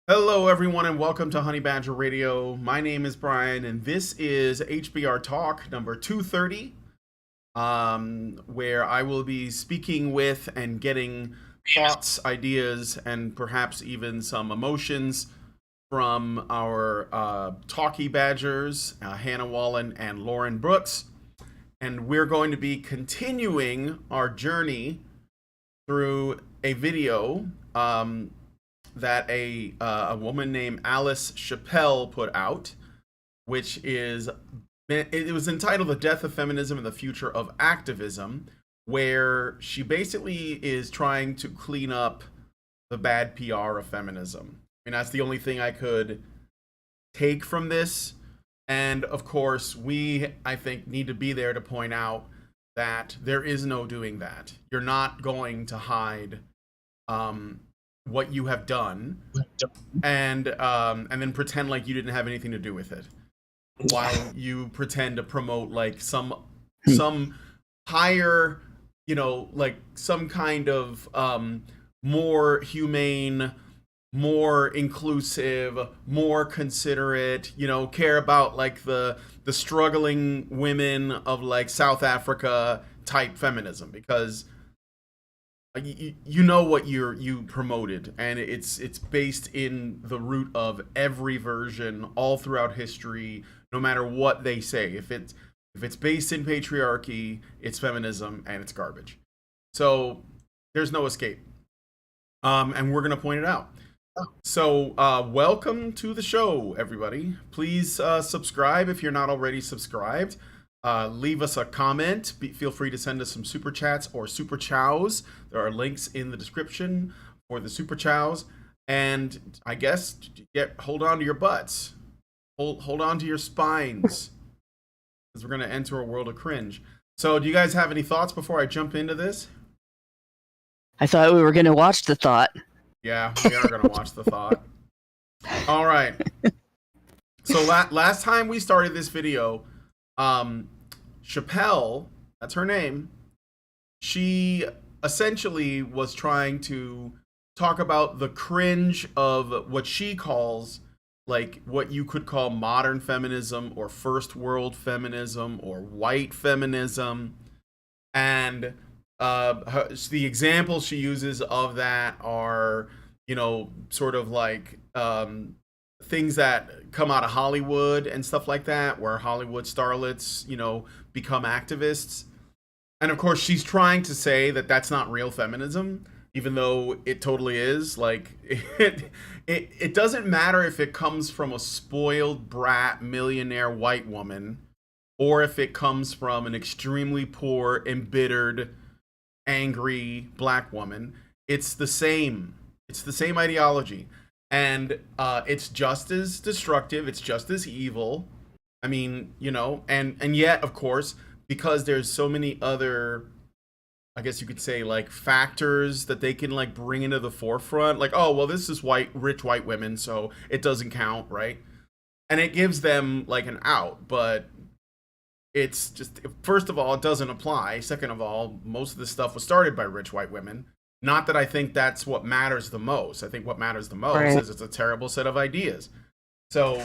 Hello, everyone, and welcome to Honey Badger Radio. My name is Brian, and this is HBR Talk number 230, where I will be speaking with and getting thoughts, ideas, and perhaps even some emotions from our talkie badgers, Hannah Wallen and Lauren Brooks. And we're going to be continuing our journey through a video that a woman named Alice Cappelle put out, which is it was entitled "The Death of Feminism and the Future of Activism," where she basically is trying to clean up the bad PR of feminism. I mean, that's the only thing I could take from this. And of course, I think, need to be there to point out that there is no doing that. You're not going to hide what you have done and then pretend like you didn't have anything to do with it, while you pretend to promote like some higher, like some kind of more humane, more inclusive, more considerate, care about like the struggling women of like South Africa type feminism, because you know what you promoted, and it's based in the root of every version all throughout history, no matter what they say. If it's based in patriarchy, it's feminism, and it's garbage. So there's no escape, and we're gonna point it out. So welcome to the show, everybody. Please subscribe if you're not already subscribed. Leave us a comment. Feel free to send us some super chats or super chows. There are links in the description for the super chows. And I guess hold on to your butts. Hold on to your spines, because we're going to enter a world of cringe. So do you guys have any thoughts before I jump into this? I thought we were going to watch The Thought. Yeah, we are going to watch The Thought. All right. So last time we started this video, Cappelle, that's her name, she essentially was trying to talk about the cringe of what she calls, like, what you could call modern feminism or first world feminism or white feminism. And the examples she uses of that are, sort of like things that come out of Hollywood and stuff like that, where Hollywood starlets, become activists. And of course, she's trying to say that that's not real feminism, even though it totally is. Like, it doesn't matter if it comes from a spoiled brat millionaire white woman, or if it comes from an extremely poor, embittered, angry black woman. It's the same ideology. And it's just as destructive. It's just as evil. I mean, and yet, of course, because there's so many other, I guess you could say, like, factors that they can like bring into the forefront. Like, oh, well, this is rich white women, so it doesn't count, right? And it gives them like an out. But it's just, first of all, it doesn't apply. Second of all, most of this stuff was started by rich white women. Not that I think that's what matters the most. I think what matters the most is it's a terrible set of ideas. So,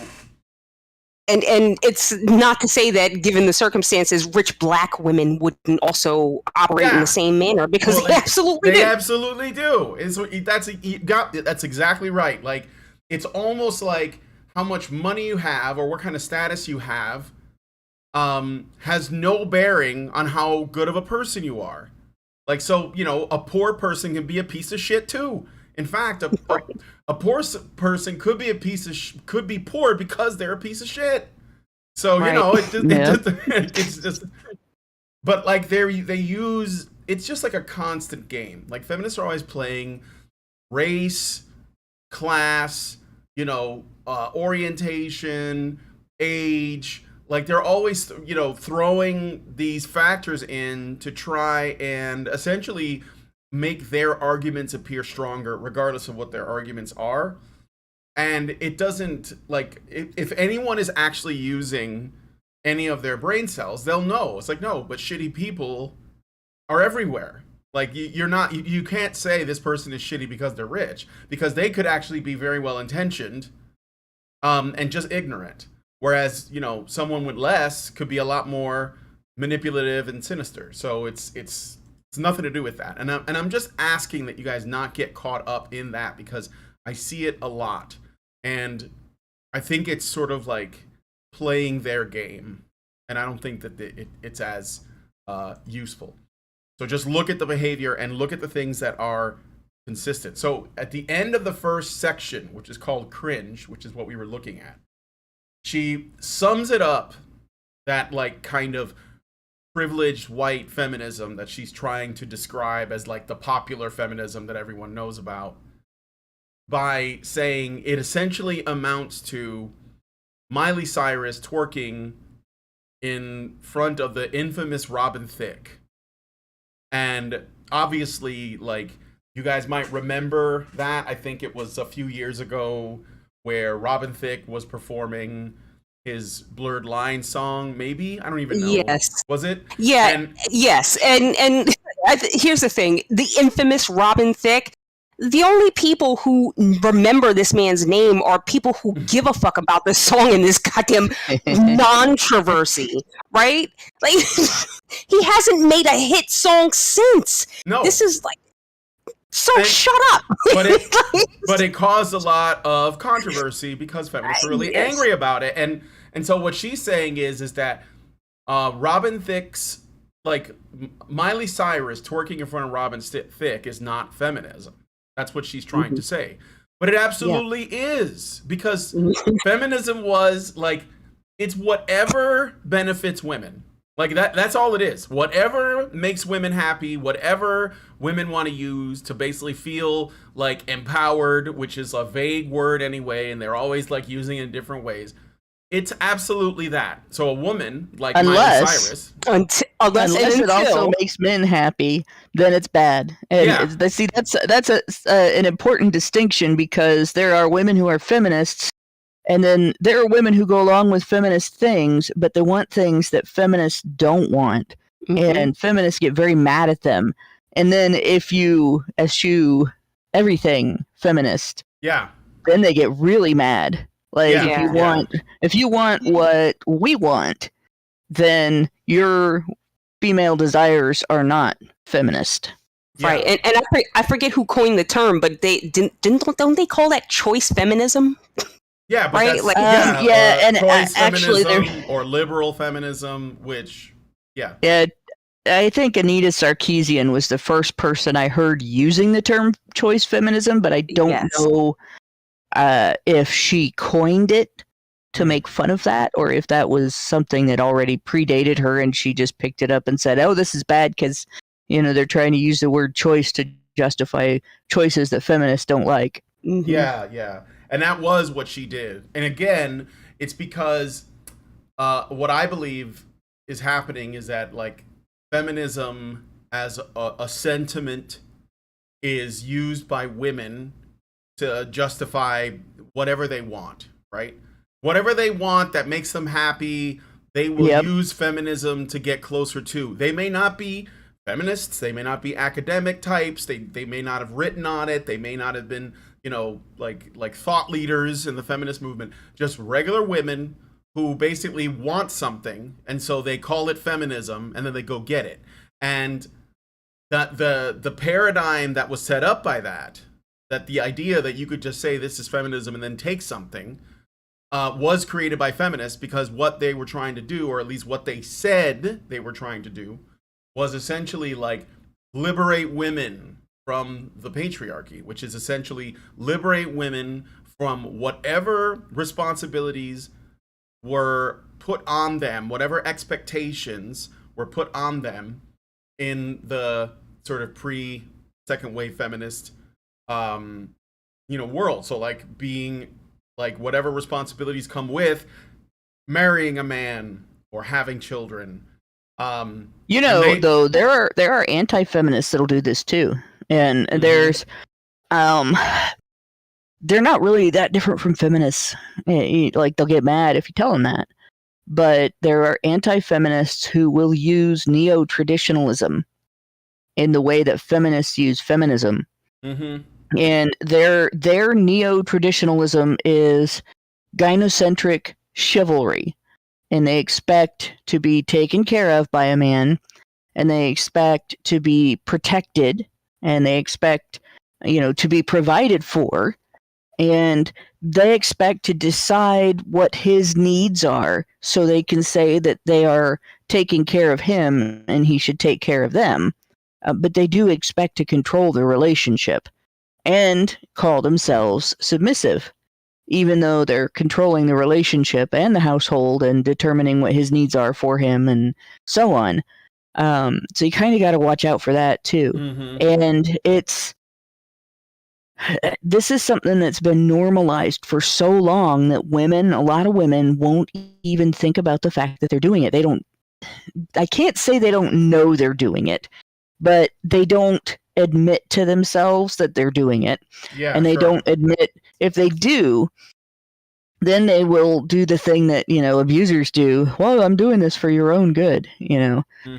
and it's not to say that, given the circumstances, rich black women wouldn't also operate in the same manner, because they absolutely do. That's exactly right. Like, it's almost like how much money you have or what kind of status you have has no bearing on how good of a person you are. Like, so, a poor person can be a piece of shit too. In fact, a poor person could be poor because they're a piece of shit. So, right. It's just, but like they use, it's just like a constant game. Like, feminists are always playing race, class, orientation, age. Like, they're always, throwing these factors in to try and essentially make their arguments appear stronger, regardless of what their arguments are. And it doesn't, like, if anyone is actually using any of their brain cells, they'll know. It's like, no, but shitty people are everywhere. Like you're not, you can't say this person is shitty because they're rich, because they could actually be very well intentioned, and just ignorant. Whereas, you know, someone with less could be a lot more manipulative and sinister. So it's nothing to do with that. And I'm just asking that you guys not get caught up in that, because I see it a lot, and I think it's sort of like playing their game, and I don't think that it's as useful. So just look at the behavior and look at the things that are consistent. So at the end of the first section, which is called cringe, which is what we were looking at, she sums it up, that like kind of privileged white feminism that she's trying to describe as like the popular feminism that everyone knows about, by saying it essentially amounts to Miley Cyrus twerking in front of the infamous Robin Thicke. And obviously, like, you guys might remember that. I think it was a few years ago where Robin Thicke was performing his Blurred Line song, maybe? I don't even know. Yes. Was it? Yeah, yes. And here's the thing. The infamous Robin Thicke, the only people who remember this man's name are people who give a fuck about this song and this goddamn controversy, right? Like, he hasn't made a hit song since. No. This is like, shut up. But it caused a lot of controversy because feminists were really angry about it. And so what she's saying is that Robin Thicke's, like, Miley Cyrus twerking in front of Robin Thicke is not feminism. That's what she's trying to say. But it absolutely is, because feminism was like, it's whatever benefits women. Like that's all it is. Whatever makes women happy, whatever women want to use to basically feel like empowered, which is a vague word anyway, and they're always like using it in different ways. It's absolutely that. So a woman like Miley Cyrus, unless it also makes men happy, then it's bad. And see, that's an important distinction, because there are women who are feminists, and then there are women who go along with feminist things, but they want things that feminists don't want, and feminists get very mad at them. And then if you eschew everything feminist, then they get really mad. Like if you want what we want, then your female desires are not feminist. Right, and I forget who coined the term, but don't they call that choice feminism? Yeah, but right? That's, and actually, or liberal feminism, which I think Anita Sarkeesian was the first person I heard using the term choice feminism, but I don't know if she coined it to make fun of that, or if that was something that already predated her and she just picked it up and said, oh, this is bad because, you know, they're trying to use the word choice to justify choices that feminists don't like. Yeah. And that was what she did. And again, it's because what I believe is happening is that, like, feminism as a sentiment is used by women to justify whatever they want, right? Whatever they want that makes them happy, they will use feminism to get closer to. They may not be feminists, they may not be academic types, they may not have written on it, they may not have been, you know, like thought leaders in the feminist movement, just regular women who basically want something, and so they call it feminism, and then they go get it. And that the paradigm that was set up by that the idea that you could just say this is feminism and then take something, was created by feminists, because what they were trying to do, or at least what they said they were trying to do, was essentially like liberate women from the patriarchy, which is essentially liberate women from whatever responsibilities were put on them, whatever expectations were put on them in the sort of pre-second wave feminist world. So like being like whatever responsibilities come with marrying a man or having children. Though there are anti-feminists that'll do this too. And there's they're not really that different from feminists. Like, they'll get mad if you tell them that. But there are anti-feminists who will use neo-traditionalism in the way that feminists use feminism. And their neo-traditionalism is gynocentric chivalry, and they expect to be taken care of by a man, and they expect to be protected, and they expect, to be provided for, and they expect to decide what his needs are so they can say that they are taking care of him and he should take care of them. But they do expect to control the relationship and call themselves submissive, even though they're controlling the relationship and the household and determining what his needs are for him and so on. So you kind of got to watch out for that too. And this is something that's been normalized for so long that a lot of women won't even think about the fact that they're doing it. I can't say they don't know they're doing it, but they don't admit to themselves that they're doing it. Yeah, and they don't admit, if they do, then they will do the thing that, abusers do. Well, I'm doing this for your own good.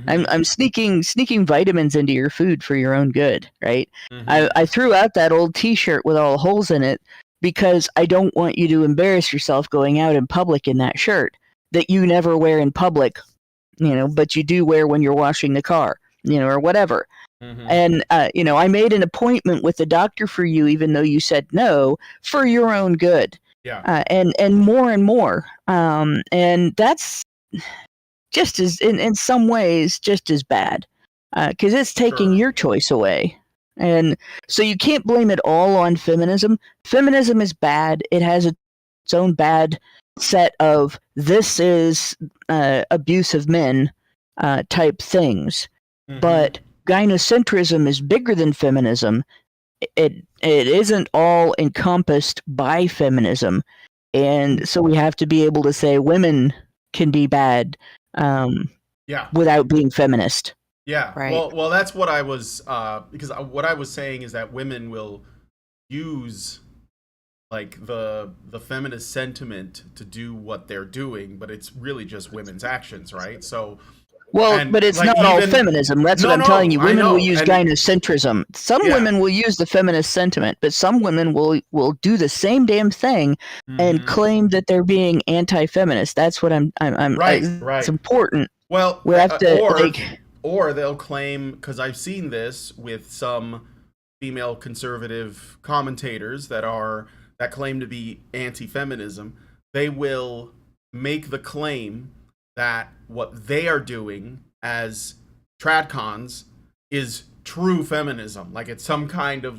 I'm sneaking vitamins into your food for your own good, right? I threw out that old t-shirt with all the holes in it because I don't want you to embarrass yourself going out in public in that shirt that you never wear in public, but you do wear when you're washing the car, or whatever. And, I made an appointment with the doctor for you, even though you said no, for your own good. Yeah. And more. And that's just as, in some ways, just as bad, because it's taking your choice away. And so you can't blame it all on feminism. Feminism is bad. It has its own bad set of this is abuse of men type things. But gynocentrism is bigger than feminism. It isn't all encompassed by feminism, and so we have to be able to say women can be bad without being feminist. Yeah, right. Well, that's what I was because what I was saying is that women will use like the feminist sentiment to do what they're doing, but it's really just women's actions, right? So. Well, but it's not all feminism. That's what I'm telling you. Women will use gynocentrism. Some women will use the feminist sentiment, but some women will do the same damn thing and claim that they're being anti-feminist. That's what I'm right. It's important. Well, we have to or they'll claim, because I've seen this with some female conservative commentators that claim to be anti-feminism. They will make the claim that what they are doing as tradcons is true feminism. Like it's some kind of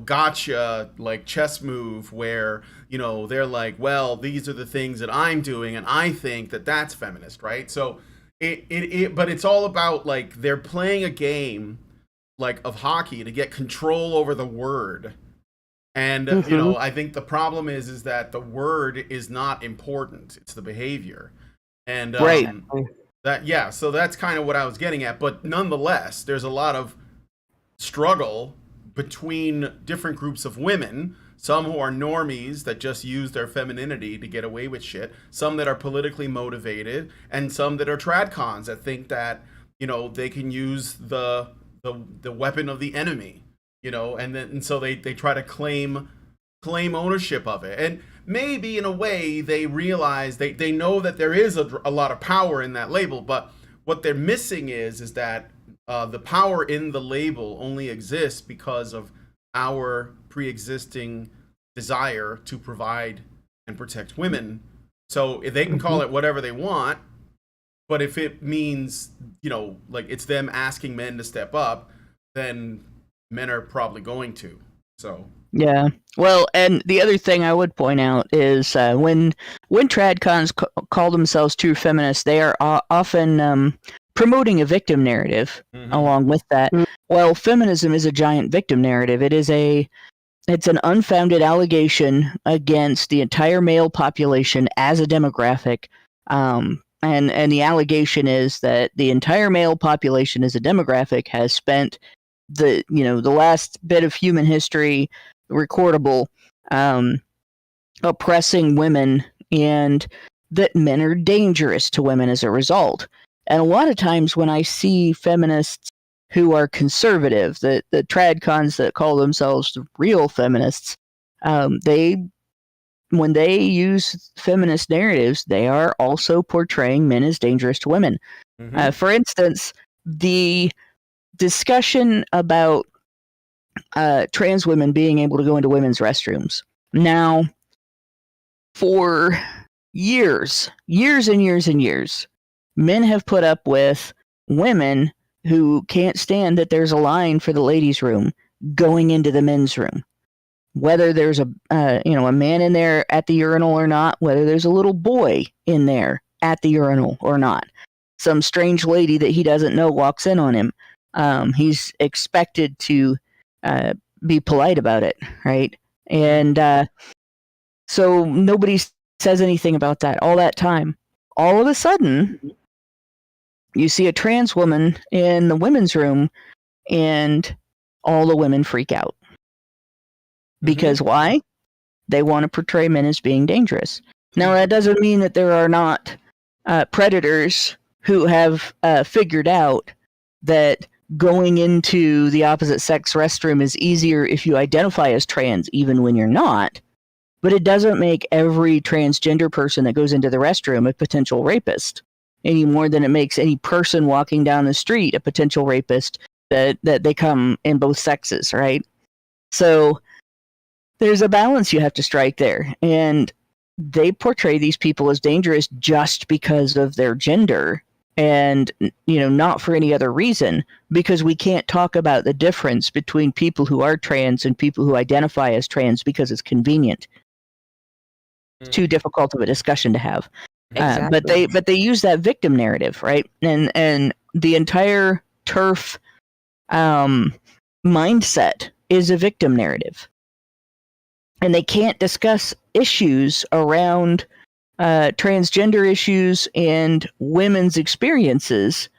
gotcha, like chess move where, they're like, well, these are the things that I'm doing and I think that that's feminist, right? So but it's all about like they're playing a game like of hockey to get control over the word. And, I think the problem is that the word is not important. It's the behavior. And so that's kind of what I was getting at. But nonetheless, there's a lot of struggle between different groups of women, some who are normies that just use their femininity to get away with shit, some that are politically motivated, and some that are tradcons that think that, they can use the weapon of the enemy, and so they try to claim ownership of it. And maybe in a way they realize they know that there is a lot of power in that label, but what they're missing is that the power in the label only exists because of our pre-existing desire to provide and protect women. So if they can call it whatever they want, but if it means, like it's them asking men to step up, then men are probably going to. So yeah. Well, and the other thing I would point out is when tradcons call themselves true feminists, they are often promoting a victim narrative along with that. Well, feminism is a giant victim narrative. It's an unfounded allegation against the entire male population as a demographic. And the allegation is that the entire male population as a demographic has spent the last bit of human history recordable oppressing women, and that men are dangerous to women as a result. And a lot of times when I see feminists who are conservative, the tradcons that call themselves the real feminists, when they use feminist narratives, they are also portraying men as dangerous to women. Mm-hmm. For instance, the discussion about trans women being able to go into women's restrooms. Now, for years and years and years, men have put up with women who can't stand that there's a line for the ladies' room going into the men's room. Whether there's a man in there at the urinal or not, whether there's a little boy in there at the urinal or not, some strange lady that he doesn't know walks in on him, he's expected to be polite about it, right? And so nobody says anything about that all that time. All of a sudden, you see a trans woman in the women's room, and all the women freak out. Because why? They want to portray men as being dangerous. Now, that doesn't mean that there are not predators who have figured out that going into the opposite sex restroom is easier if you identify as trans, even when you're not. But it doesn't make every transgender person that goes into the restroom a potential rapist, any more than it makes any person walking down the street a potential rapist that they come in both sexes, right? So there's a balance you have to strike there. And they portray these people as dangerous just because of their gender, and not for any other reason, because we can't talk about the difference between people who are trans and people who identify as trans because it's convenient. It's too difficult of a discussion to have. Exactly. But they use that victim narrative, right? And the entire TERF mindset is a victim narrative. And they can't discuss issues around transgender issues and women's experiences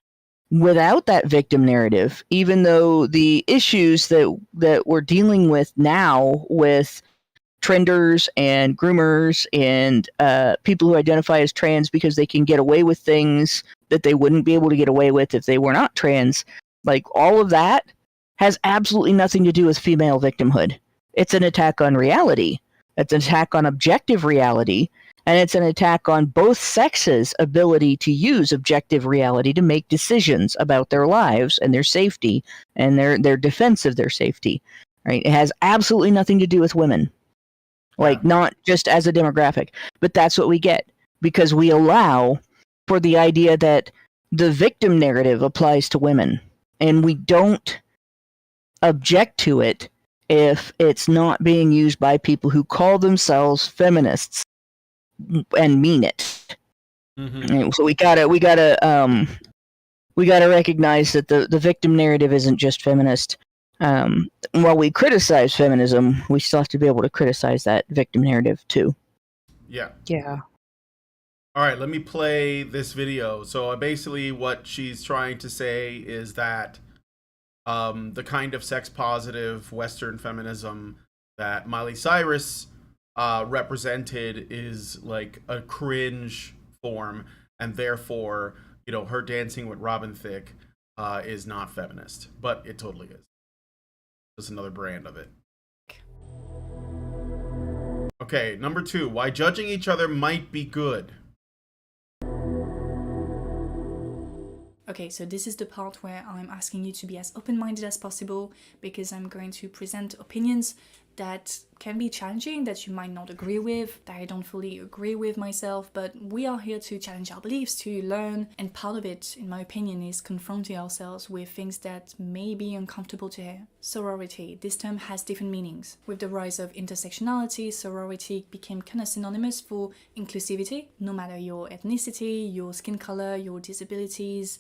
without that victim narrative, even though the issues that we're dealing with now with trenders and groomers and people who identify as trans because they can get away with things that they wouldn't be able to get away with if they were not trans, like all of that has absolutely nothing to do with female victimhood. It's an attack on reality. It's an attack on objective reality, and it's an attack on both sexes' ability to use objective reality to make decisions about their lives and their safety and their defense of their safety. Right? It has absolutely nothing to do with women, not just as a demographic, but that's what we get because we allow for the idea that the victim narrative applies to women, and we don't object to it if it's not being used by people who call themselves feminists and mean it. Mm-hmm. So we gotta recognize that the victim narrative isn't just feminist. While we criticize feminism, we still have to be able to criticize that victim narrative too. Yeah. All right, let me play this video. So basically what she's trying to say is that the kind of sex-positive Western feminism that Miley Cyrus represented is like a cringe form, and therefore, her dancing with Robin Thicke is not feminist, but it totally is. Just another brand of it. Okay, number 2, why judging each other might be good. Okay, so this is the part where I'm asking you to be as open-minded as possible, because I'm going to present opinions that can be challenging, that you might not agree with, that I don't fully agree with myself, but we are here to challenge our beliefs, to learn, and part of it, in my opinion, is confronting ourselves with things that may be uncomfortable to hear. Sorority. This term has different meanings. With the rise of intersectionality, sorority became kind of synonymous for inclusivity, no matter your ethnicity, your skin color, your disabilities,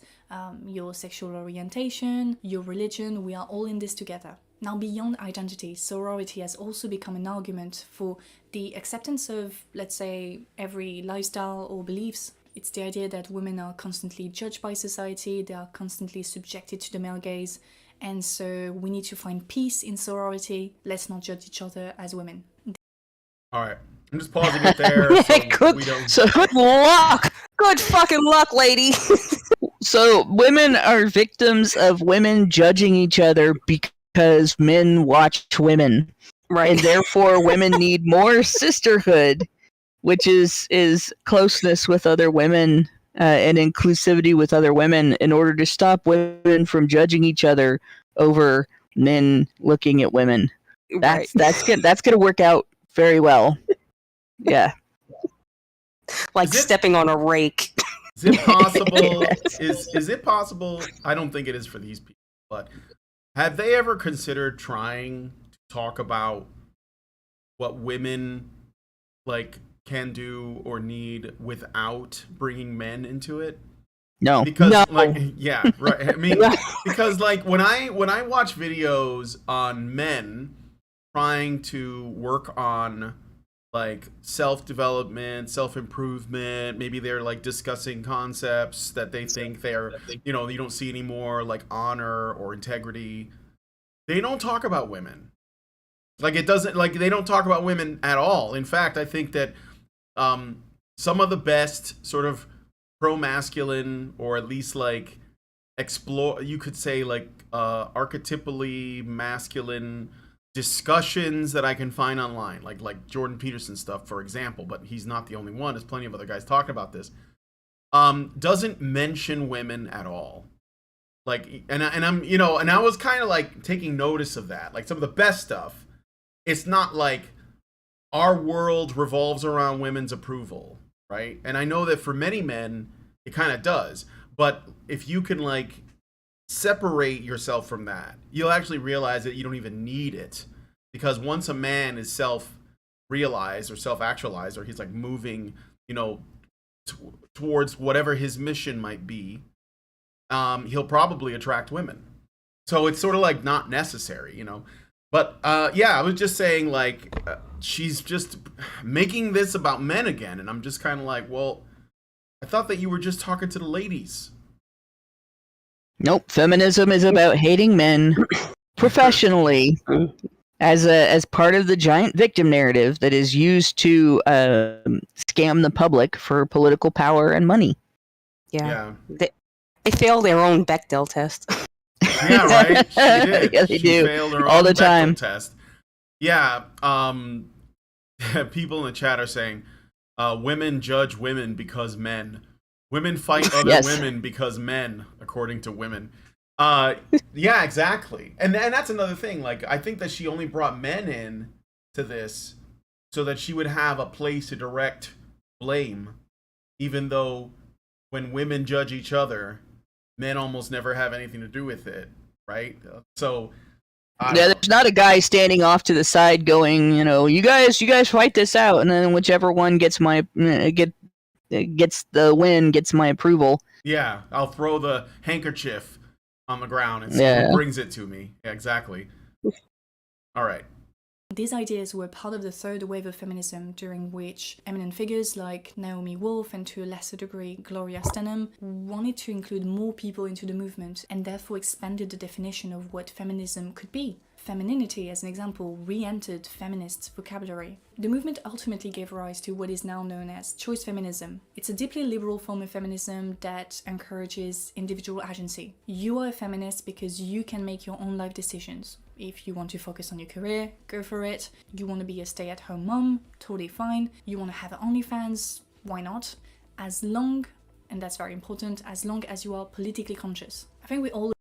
your sexual orientation, your religion, we are all in this together. Now, beyond identity, sorority has also become an argument for the acceptance of, let's say, every lifestyle or beliefs. It's the idea that women are constantly judged by society, they are constantly subjected to the male gaze, and so we need to find peace in sorority. Let's not judge each other as women. All right, I'm just pausing it there. Good luck. Good fucking luck, lady. So women are victims of women judging each other because men watch women. Right. And therefore women need more sisterhood, which is closeness with other women and inclusivity with other women in order to stop women from judging each other over men looking at women. That's gonna work out very well. Yeah. Like stepping on a rake. Is it possible? Yes. Is it possible? I don't think it is for these people, but have they ever considered trying to talk about what women like can do or need without bringing men into it? No. Because No. like yeah, right. I mean, because like when I watch videos on men trying to work on like self-development, self-improvement, maybe they're like discussing concepts that they think they're, you know, you don't see anymore, like honor or integrity. They don't talk about women. Like it doesn't, like they don't talk about women at all. In fact, I think that some of the best sort of pro-masculine, or at least like explore, you could say like archetypally masculine discussions that I can find online, like Jordan Peterson stuff, for example, but he's not the only one. There's plenty of other guys talking about this. Doesn't mention women at all. Like, and I'm, you know, and I was kind of like taking notice of that. Like some of the best stuff, it's not like our world revolves around women's approval, right? And I know that for many men, it kind of does. But if you can like separate yourself from that, you'll actually realize that you don't even need it, because once a man is self-realized or self-actualized, or he's like moving, you know, towards whatever his mission might be, he'll probably attract women. So it's sort of like not necessary, you know. But yeah, I was just saying, like, she's just making this about men again, and I'm just kind of like, well, I thought that you were just talking to the ladies. Nope. Feminism is about hating men professionally as part of the giant victim narrative that is used to scam the public for political power and money. Yeah. They fail their own Bechdel test. Yeah, right. She did. Yeah, they do. Failed her all own the Bechdel time. test. Yeah. People in the chat are saying, women judge women because men. Women fight other Yes. women because men, according to women. Yeah, exactly. And that's another thing. Like, I think that she only brought men in to this so that she would have a place to direct blame, even though when women judge each other, men almost never have anything to do with it, right? So there's not a guy standing off to the side going, you know, you guys fight this out, and then whichever one gets gets the win, gets my approval. Yeah, I'll throw the handkerchief on the ground and see who brings it to me. Yeah, exactly. All right. These ideas were part of the third wave of feminism, during which eminent figures like Naomi Wolf and to a lesser degree Gloria Steinem wanted to include more people into the movement, and therefore expanded the definition of what feminism could be. Femininity, as an example, re-entered feminists' vocabulary. The movement ultimately gave rise to what is now known as choice feminism. It's a deeply liberal form of feminism that encourages individual agency. You are a feminist because you can make your own life decisions. If you want to focus on your career, go for it. You want to be a stay-at-home mom, totally fine. You want to have OnlyFans, why not? As long, and that's very important, as long as you are politically conscious. I think we all...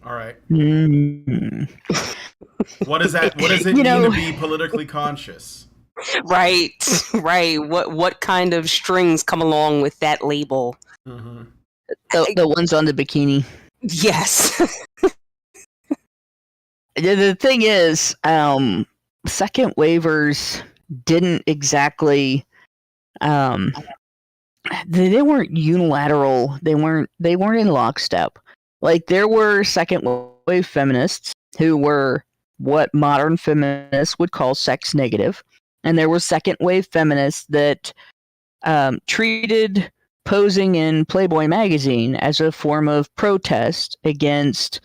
All right. Mm. What does that? What does it mean to be politically conscious? Right. What kind of strings come along with that label? Mm-hmm. The ones on the bikini. Yes. The thing is, second waivers didn't exactly. They weren't unilateral. They weren't in lockstep. Like, there were second wave feminists who were what modern feminists would call sex negative, and there were second wave feminists that treated posing in Playboy magazine as a form of protest against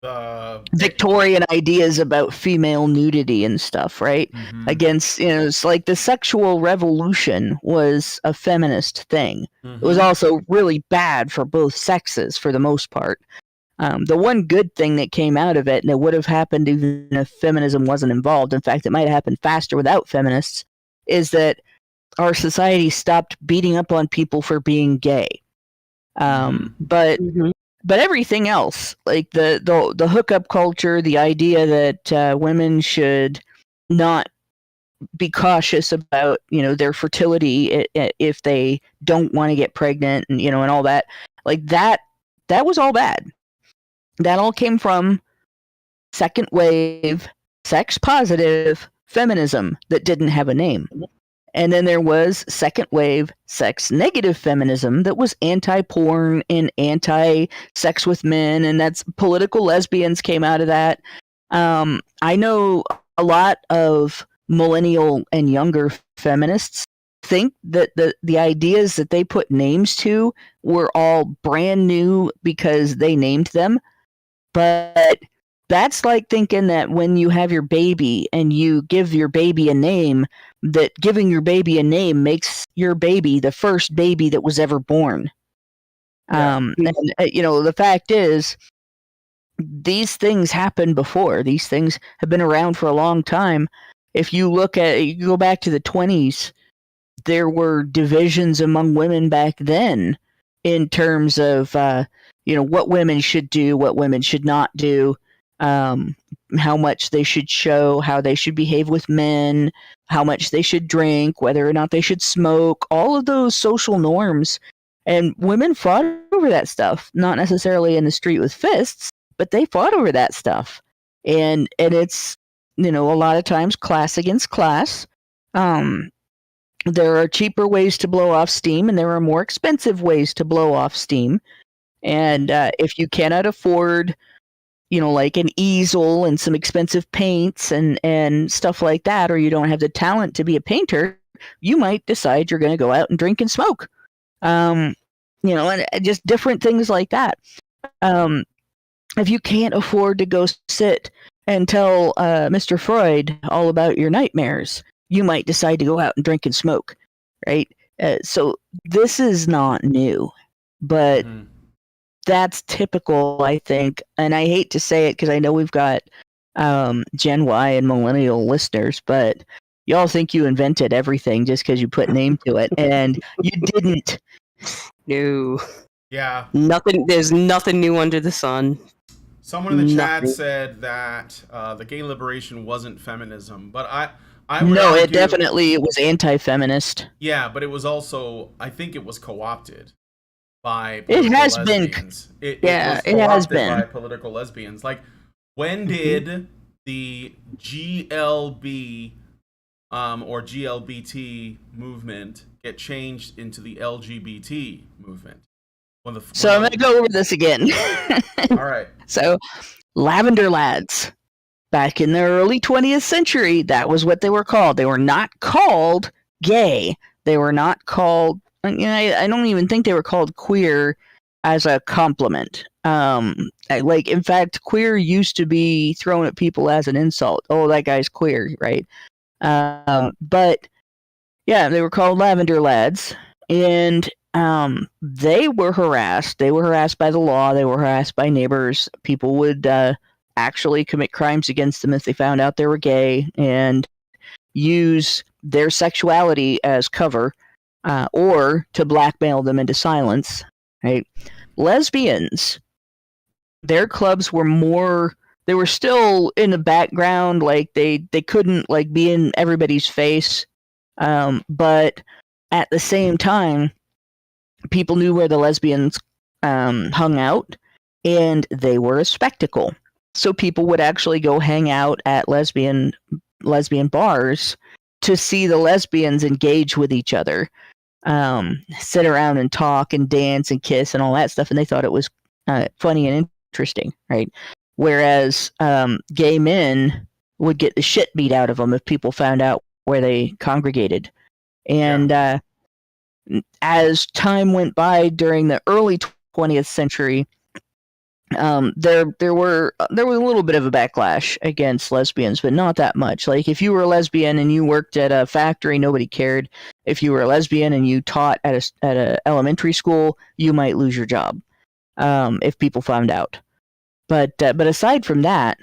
Victorian ideas about female nudity and stuff, right? Mm-hmm. Against, it's like the sexual revolution was a feminist thing. Mm-hmm. It was also really bad for both sexes for the most part. The one good thing that came out of it, and it would have happened even if feminism wasn't involved, in fact, it might have happened faster without feminists, is that our society stopped beating up on people for being gay. But everything else, like the hookup culture, the idea that women should not be cautious about their fertility if they don't want to get pregnant, and and all that, like that was all bad. That all came from second wave sex positive feminism that didn't have a name. And then there was second wave sex negative feminism that was anti-porn and anti-sex with men, and that's political lesbians came out of that. I know a lot of millennial and younger feminists think that the ideas that they put names to were all brand new because they named them. But that's like thinking that when you have your baby and you give your baby a name, that giving your baby a name makes your baby the first baby that was ever born. Yeah. And the fact is, these things happened before. These things have been around for a long time. If you go back to the 20s, there were divisions among women back then in terms of what women should do, what women should not do, how much they should show, how they should behave with men, how much they should drink, whether or not they should smoke, all of those social norms. And women fought over that stuff, not necessarily in the street with fists, but they fought over that stuff. And it's, a lot of times class against class. There are cheaper ways to blow off steam, and there are more expensive ways to blow off steam. And if you cannot afford, like an easel and some expensive paints and stuff like that, or you don't have the talent to be a painter, you might decide you're going to go out and drink and smoke. And just different things like that. If you can't afford to go sit and tell Mr. Freud all about your nightmares, you might decide to go out and drink and smoke, right? So this is not new, but that's typical, I think. And I hate to say it because I know we've got Gen Y and millennial listeners, but y'all think you invented everything just because you put name to it, and you didn't. No. Yeah. Nothing. There's nothing new under the sun. Someone in the chat said that the gay liberation wasn't feminism, but I would no, argue, it definitely was anti-feminist. Yeah, but it was also, I think it was co-opted by it has lesbians. Been. It was it has been by political lesbians. Like, when did the GLB or GLBT movement get changed into the LGBT movement? I'm going to go over this again. All right. So, Lavender Lads. Back in the early 20th century, that was what they were called. They were not called gay. They were not called... I don't even think they were called queer as a compliment. In fact, queer used to be thrown at people as an insult. Oh, that guy's queer, right? But, yeah, they were called Lavender Lads. And they were harassed. They were harassed by the law. They were harassed by neighbors. People would actually commit crimes against them if they found out they were gay and use their sexuality as cover or to blackmail them into silence. Right? Lesbians, their clubs were more... They were still in the background, like they couldn't be in everybody's face. But at the same time, people knew where the lesbians hung out, and they were a spectacle. So people would actually go hang out at lesbian bars to see the lesbians engage with each other, sit around and talk and dance and kiss and all that stuff, and they thought it was funny and interesting, right? Whereas gay men would get the shit beat out of them if people found out where they congregated. And as time went by during the early 20th century, there was a little bit of a backlash against lesbians, but not that much. Like if you were a lesbian and you worked at a factory, nobody cared. If you were a lesbian and you taught at a elementary school, you might lose your job if people found out. But aside from that,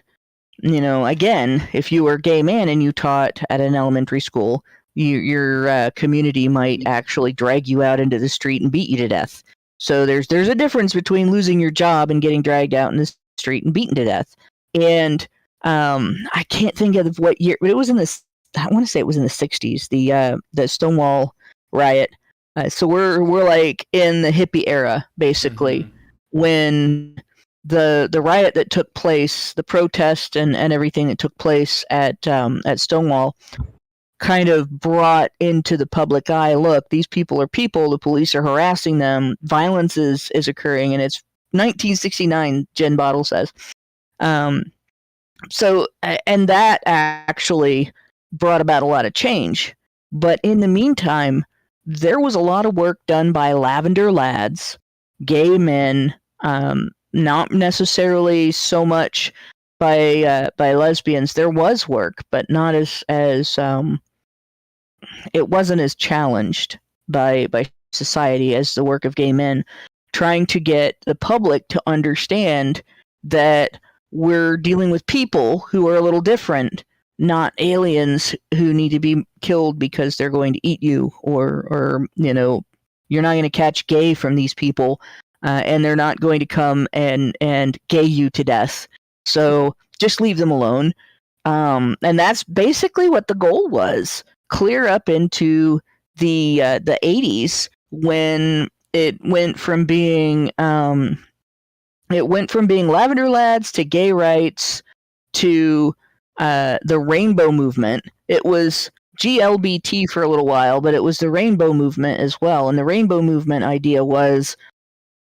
again, if you were a gay man and you taught at an elementary school, your community might actually drag you out into the street and beat you to death. So there's a difference between losing your job and getting dragged out in the street and beaten to death. And I can't think of what year, but it was I want to say it was in the 60s, the Stonewall Riot. So we're like in the hippie era, basically, when the riot that took place, the protest and everything that took place at Stonewall kind of brought into the public eye, look, these people are people, the police are harassing them, violence is occurring, and it's 1969, Jen Bottle says. So, and that actually brought about a lot of change. But in the meantime, there was a lot of work done by lavender lads, gay men, not necessarily so much by lesbians. There was work, but not as it wasn't as challenged by society as the work of gay men, trying to get the public to understand that we're dealing with people who are a little different, not aliens who need to be killed because they're going to eat you, or you're not going to catch gay from these people, and they're not going to come and gay you to death. So just leave them alone. And that's basically what the goal was. Clear up into the 80s, when it went from being lavender lads to gay rights to the rainbow movement. It was GLBT for a little while, but it was the rainbow movement as well. And the rainbow movement idea was,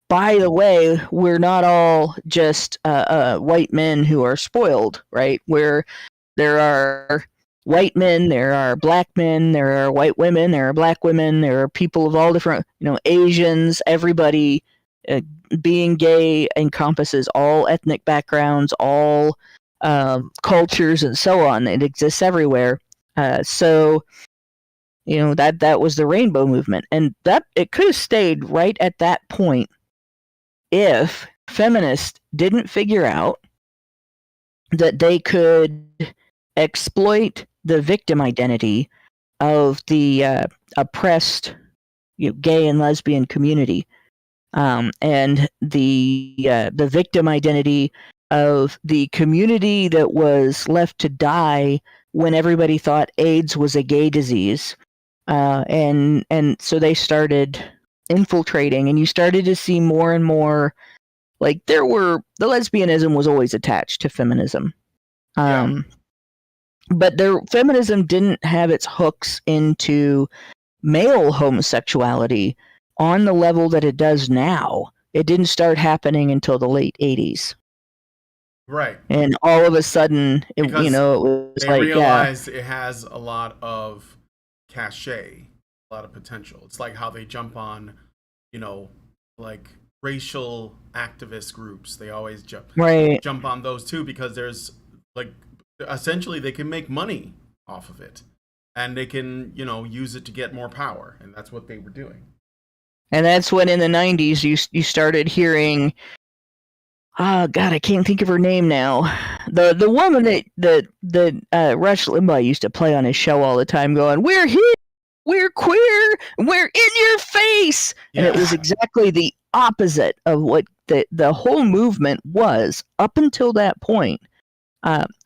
by the way, we're not all just white men who are spoiled, right? Where there are white men, there are black men, there are white women, there are black women, there are people of all different, Asians, everybody. Being gay encompasses all ethnic backgrounds, all cultures, and so on. It exists everywhere. So that was the rainbow movement, and that it could have stayed right at that point if feminists didn't figure out that they could exploit the victim identity of the oppressed gay and lesbian community, and the victim identity of the community that was left to die when everybody thought AIDS was a gay disease, and so they started infiltrating, and you started to see more and more, like the lesbianism was always attached to feminism. But feminism didn't have its hooks into male homosexuality on the level that it does now. It didn't start happening until the late 80s. Right. And all of a sudden, it was they like, realized it has a lot of cachet, a lot of potential. It's like how they jump on, like racial activist groups. They always jump on those too, because there's essentially they can make money off of it, and they can use it to get more power, and that's what they were doing. And that's when in the 90s you started hearing, oh God, I can't think of her name now, the woman that Rush Limbaugh used to play on his show all the time, going, "We're here, we're queer, we're in your face." And it was exactly the opposite of what the whole movement was up until that point.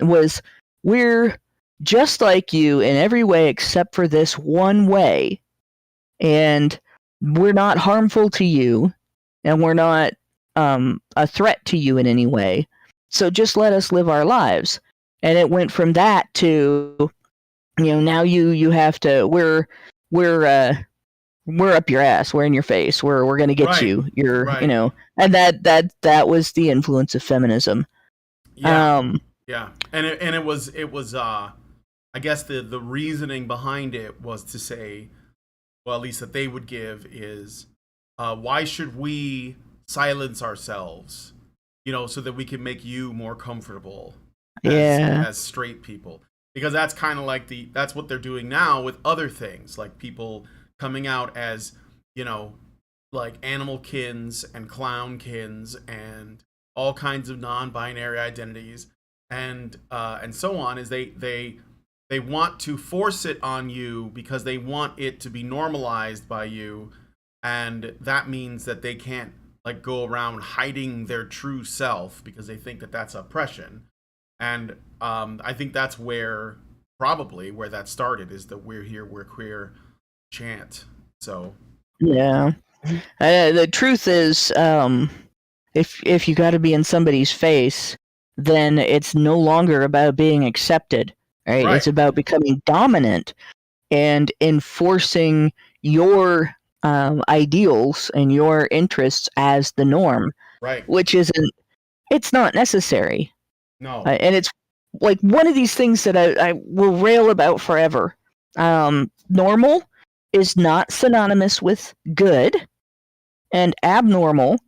Was, we're just like you in every way except for this one way, and we're not harmful to you, and we're not a threat to you in any way, so just let us live our lives. And it went from that to now you have to, we're up your ass, we're in your face, we're gonna get you, and that was the influence of feminism. Yeah, and it was I guess the reasoning behind it was to say, well, at least that they would give is, why should we silence ourselves? so that we can make you more comfortable as straight people. Because that's kind of like that's what they're doing now with other things, like people coming out as, like animalkins and clownkins and all kinds of non-binary identities and so on, is they want to force it on you because they want it to be normalized by you, and that means that they can't like go around hiding their true self because they think that that's oppression. And I think that's probably where that started, is the "we're here, we're queer" chant. So yeah, the truth is, if you got to be in somebody's face, then it's no longer about being accepted, right? It's about becoming dominant and enforcing your ideals and your interests as the norm, right? Which it's not necessary. No, and it's like one of these things that I will rail about forever. Normal is not synonymous with good, and abnormal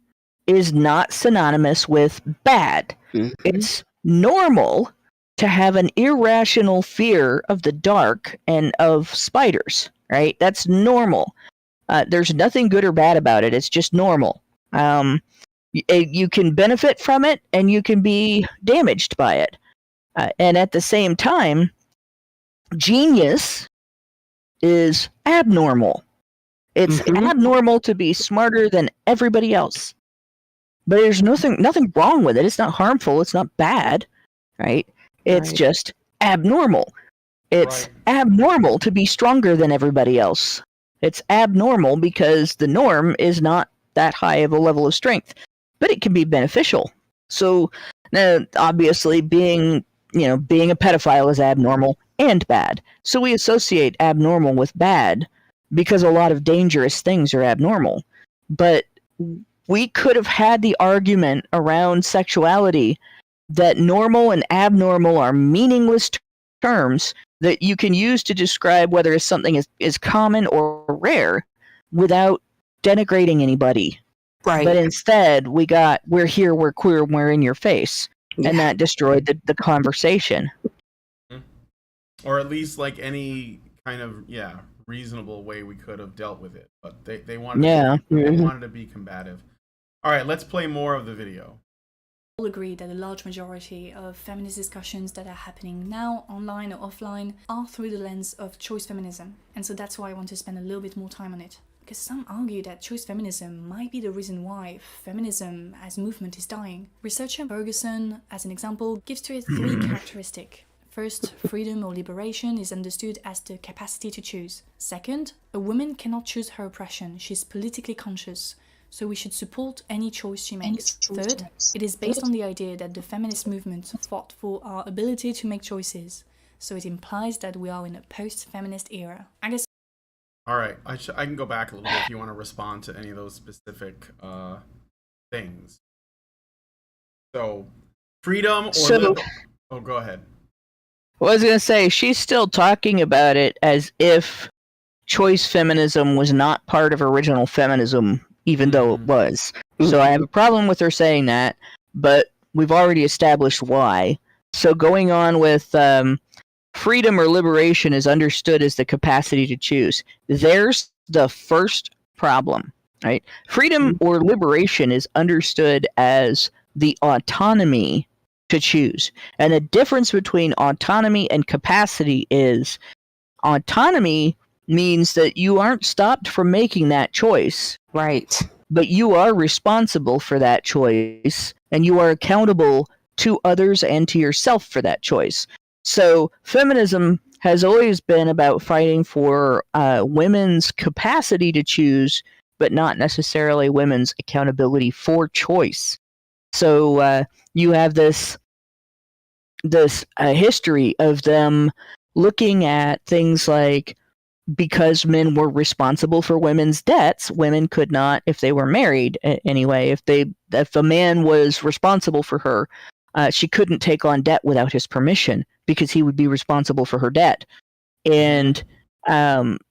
is not synonymous with bad. Mm-hmm. It's normal to have an irrational fear of the dark and of spiders, right? That's normal. There's nothing good or bad about it. It's just normal. You can benefit from it, and you can be damaged by it. And at the same time, genius is abnormal. It's abnormal to be smarter than everybody else. But there's nothing wrong with it. It's not harmful. It's not bad, right? It's just abnormal. It's abnormal to be stronger than everybody else. It's abnormal because the norm is not that high of a level of strength, but it can be beneficial. So, obviously, being a pedophile is abnormal and bad. So we associate abnormal with bad because a lot of dangerous things are abnormal. But we could have had the argument around sexuality that normal and abnormal are meaningless terms that you can use to describe whether something is common or rare without denigrating anybody. Right. But instead, we're here, we're queer, we're in your face. Yeah. And that destroyed the conversation. Or at least like any kind of, reasonable way we could have dealt with it. But they wanted to be combative. All right, let's play more of the video. All agree that a large majority of feminist discussions that are happening now, online or offline, are through the lens of choice feminism. And so that's why I want to spend a little bit more time on it. Because some argue that choice feminism might be the reason why feminism as movement is dying. Researcher Ferguson, as an example, gives to it 3 characteristics. First, freedom or liberation is understood as the capacity to choose. Second, a woman cannot choose her oppression. She's politically conscious, so we should support any choice she makes. Third, it is based on the idea that the feminist movement fought for our ability to make choices, so it implies that we are in a post-feminist era. I guess. All right, I can go back a little bit if you want to respond to any of those specific things. So, freedom or oh, go ahead. Well, I was going to say, she's still talking about it as if choice feminism was not part of original feminism, even though it was. So I have a problem with her saying that, but we've already established why. So going on with freedom or liberation is understood as the capacity to choose. There's the first problem, right? Freedom or liberation is understood as the autonomy to choose. And the difference between autonomy and capacity is autonomy means that you aren't stopped from making that choice. Right. But you are responsible for that choice, and you are accountable to others and to yourself for that choice. So feminism has always been about fighting for women's capacity to choose, but not necessarily women's accountability for choice. So you have this history of them looking at things like, because men were responsible for women's debts, women could not, if they were married anyway, if a man was responsible for her, she couldn't take on debt without his permission because he would be responsible for her debt. And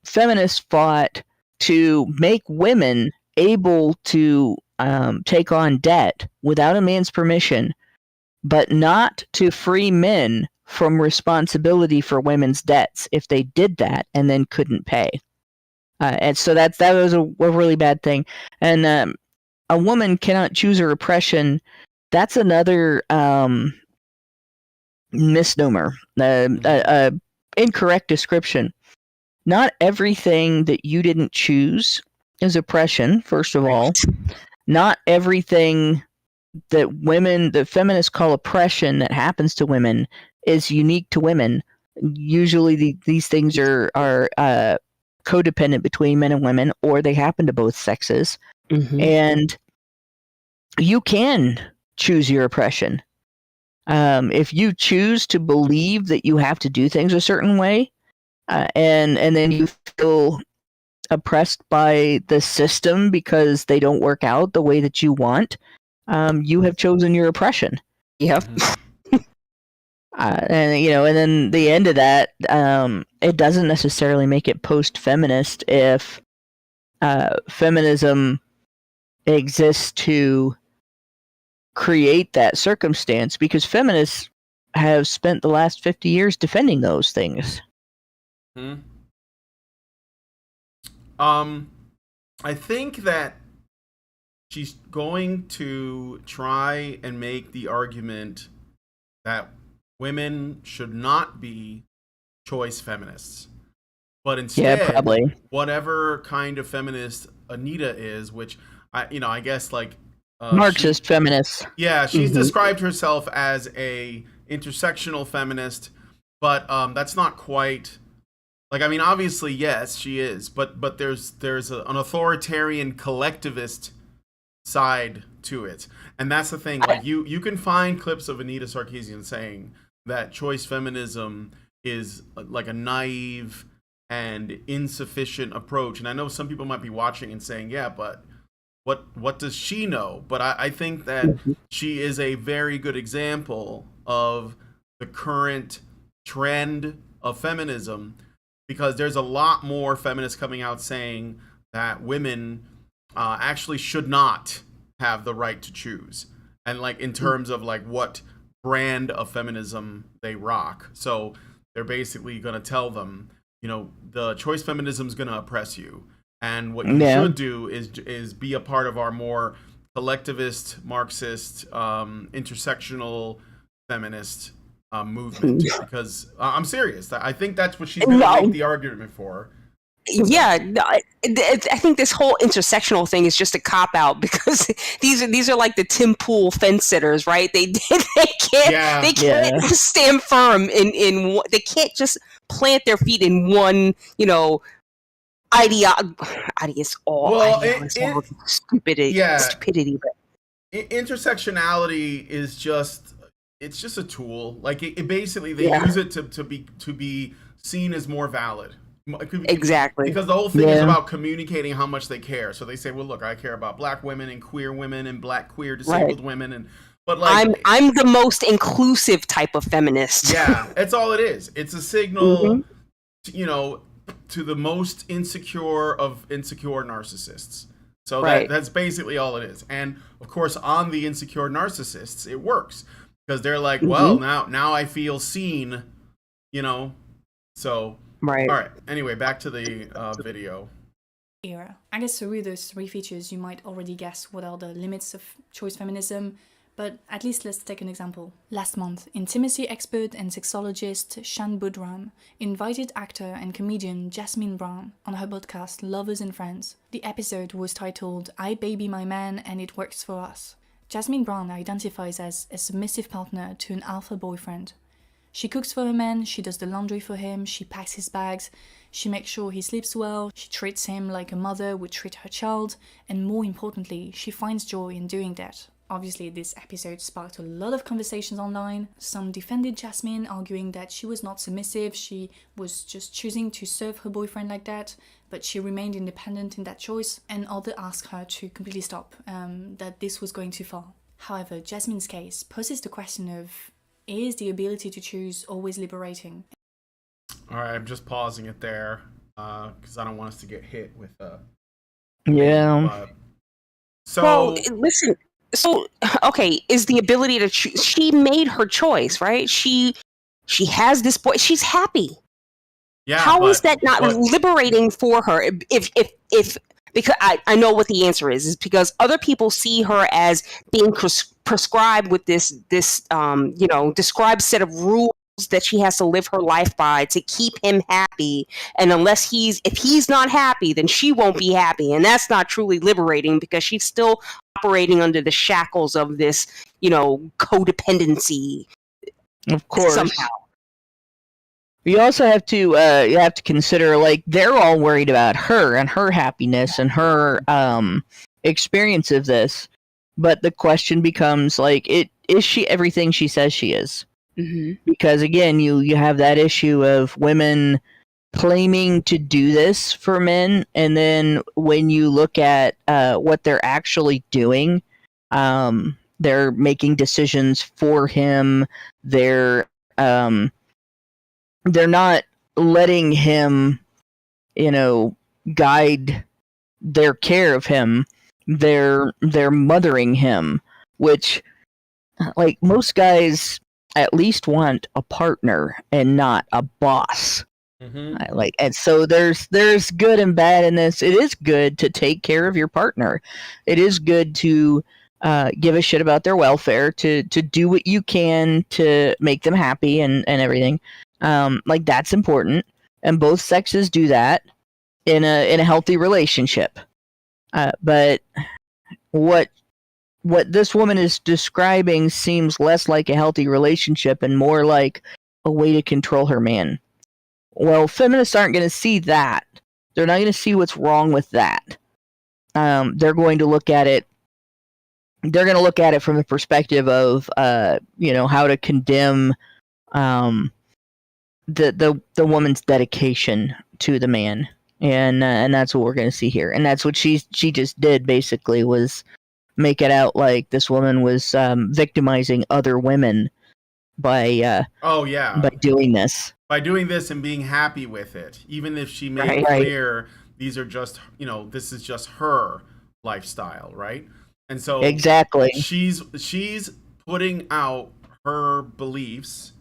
feminists fought to make women able to take on debt without a man's permission, but not to free men from responsibility for women's debts if they did that and then couldn't pay. And so that was a really bad thing. And a woman cannot choose her oppression. That's another misnomer, incorrect description. Not everything that you didn't choose is oppression, first of all. Not everything that feminists call oppression that happens to women is unique to women. Usually these things are codependent between men and women, or they happen to both sexes. Mm-hmm. And you can choose your oppression. If you choose to believe that you have to do things a certain way, and then you feel oppressed by the system because they don't work out the way that you want, you have chosen your oppression. Yep. And then the end of that, it doesn't necessarily make it post-feminist if feminism exists to create that circumstance, because feminists have spent the last 50 years defending those things. I think that she's going to try and make the argument that women should not be choice feminists, but instead, whatever kind of feminist Anita is, which I guess like Marxist feminist. Yeah, she's described herself as a intersectional feminist, but that's not quite. Like, I mean, obviously, yes, she is, but there's an authoritarian collectivist side to it, and that's the thing. Like, you can find clips of Anita Sarkeesian saying that choice feminism is like a naive and insufficient approach, and I know some people might be watching and saying, yeah, but what does she know? But I think that she is a very good example of the current trend of feminism, because there's a lot more feminists coming out saying that women actually should not have the right to choose, and like in terms of like what brand of feminism they rock. So they're basically going to tell them, the choice feminism is going to oppress you, and what you should do is be a part of our more collectivist, Marxist, intersectional feminist movement. Because I'm serious. I think that's what she's going to make the argument for. Yeah, I think this whole intersectional thing is just a cop out, because these are like the Tim Pool fence sitters, right? They can't stand firm in they can't just plant their feet in one, stupidity. But intersectionality is just a tool. Like it basically they use it to be seen as more valid. Exactly. Because the whole thing is about communicating how much they care. So they say, well, look, I care about black women and queer women and black queer disabled women, but like I'm the most inclusive type of feminist. Yeah, that's all it is. It's a signal to the most insecure of insecure narcissists. So that's basically all it is. And of course, on the insecure narcissists, it works, because they're like, well, now I feel seen, so. Right. All right. Anyway, back to the video. Era. I guess through those three features, you might already guess what are the limits of choice feminism, but at least let's take an example. Last month, intimacy expert and sexologist Shan Budram invited actor and comedian Jasmine Brown on her podcast Lovers and Friends. The episode was titled "I Baby My Man and It Works for Us." Jasmine Brown identifies as a submissive partner to an alpha boyfriend. She cooks for her man, she does the laundry for him, she packs his bags, she makes sure he sleeps well, she treats him like a mother would treat her child, and more importantly, she finds joy in doing that. Obviously, this episode sparked a lot of conversations online. Some defended Jasmine, arguing that she was not submissive, she was just choosing to serve her boyfriend like that, but she remained independent in that choice, and others asked her to completely stop, that this was going too far. However, Jasmine's case poses the question of, is the ability to choose always liberating? All right, I'm just pausing it there because I don't want us to get hit with So well, listen. So okay, is the ability to choose? She made her choice, right? She has this boy. She's happy. yeah, How is that not liberating for her? If because I know what the answer is because other people see her as being prescribed with this described set of rules that she has to live her life by to keep him happy, and if he's not happy, then she won't be happy, and that's not truly liberating because she's still operating under the shackles of this codependency. Of course. Somehow. You also have to consider, like, they're all worried about her and her happiness and her experience of this, but the question becomes, like, is she everything she says she is? Mm-hmm. Because again, you have that issue of women claiming to do this for men, and then when you look at what they're actually doing, they're making decisions for him. They're not letting him, guide their care of him. They're mothering him, which, like, most guys at least want a partner and not a boss. And so there's good and bad in this. It is good to take care of your partner. It is good to give a shit about their welfare, to do what you can to make them happy and everything. Like, that's important, and both sexes do that in a healthy relationship. But what this woman is describing seems less like a healthy relationship and more like a way to control her man. Well, feminists aren't going to see that. They're not going to see what's wrong with that. They're going to look at it. They're going to look at it from the perspective of, how to condemn the woman's dedication to the man, and that's what we're going to see here. And that's what she just did. Basically, was make it out like this woman was victimizing other women by doing this. By doing this and being happy with it, even if she made it clear these are just, this is just her lifestyle, right? And so exactly, she's putting out her beliefs,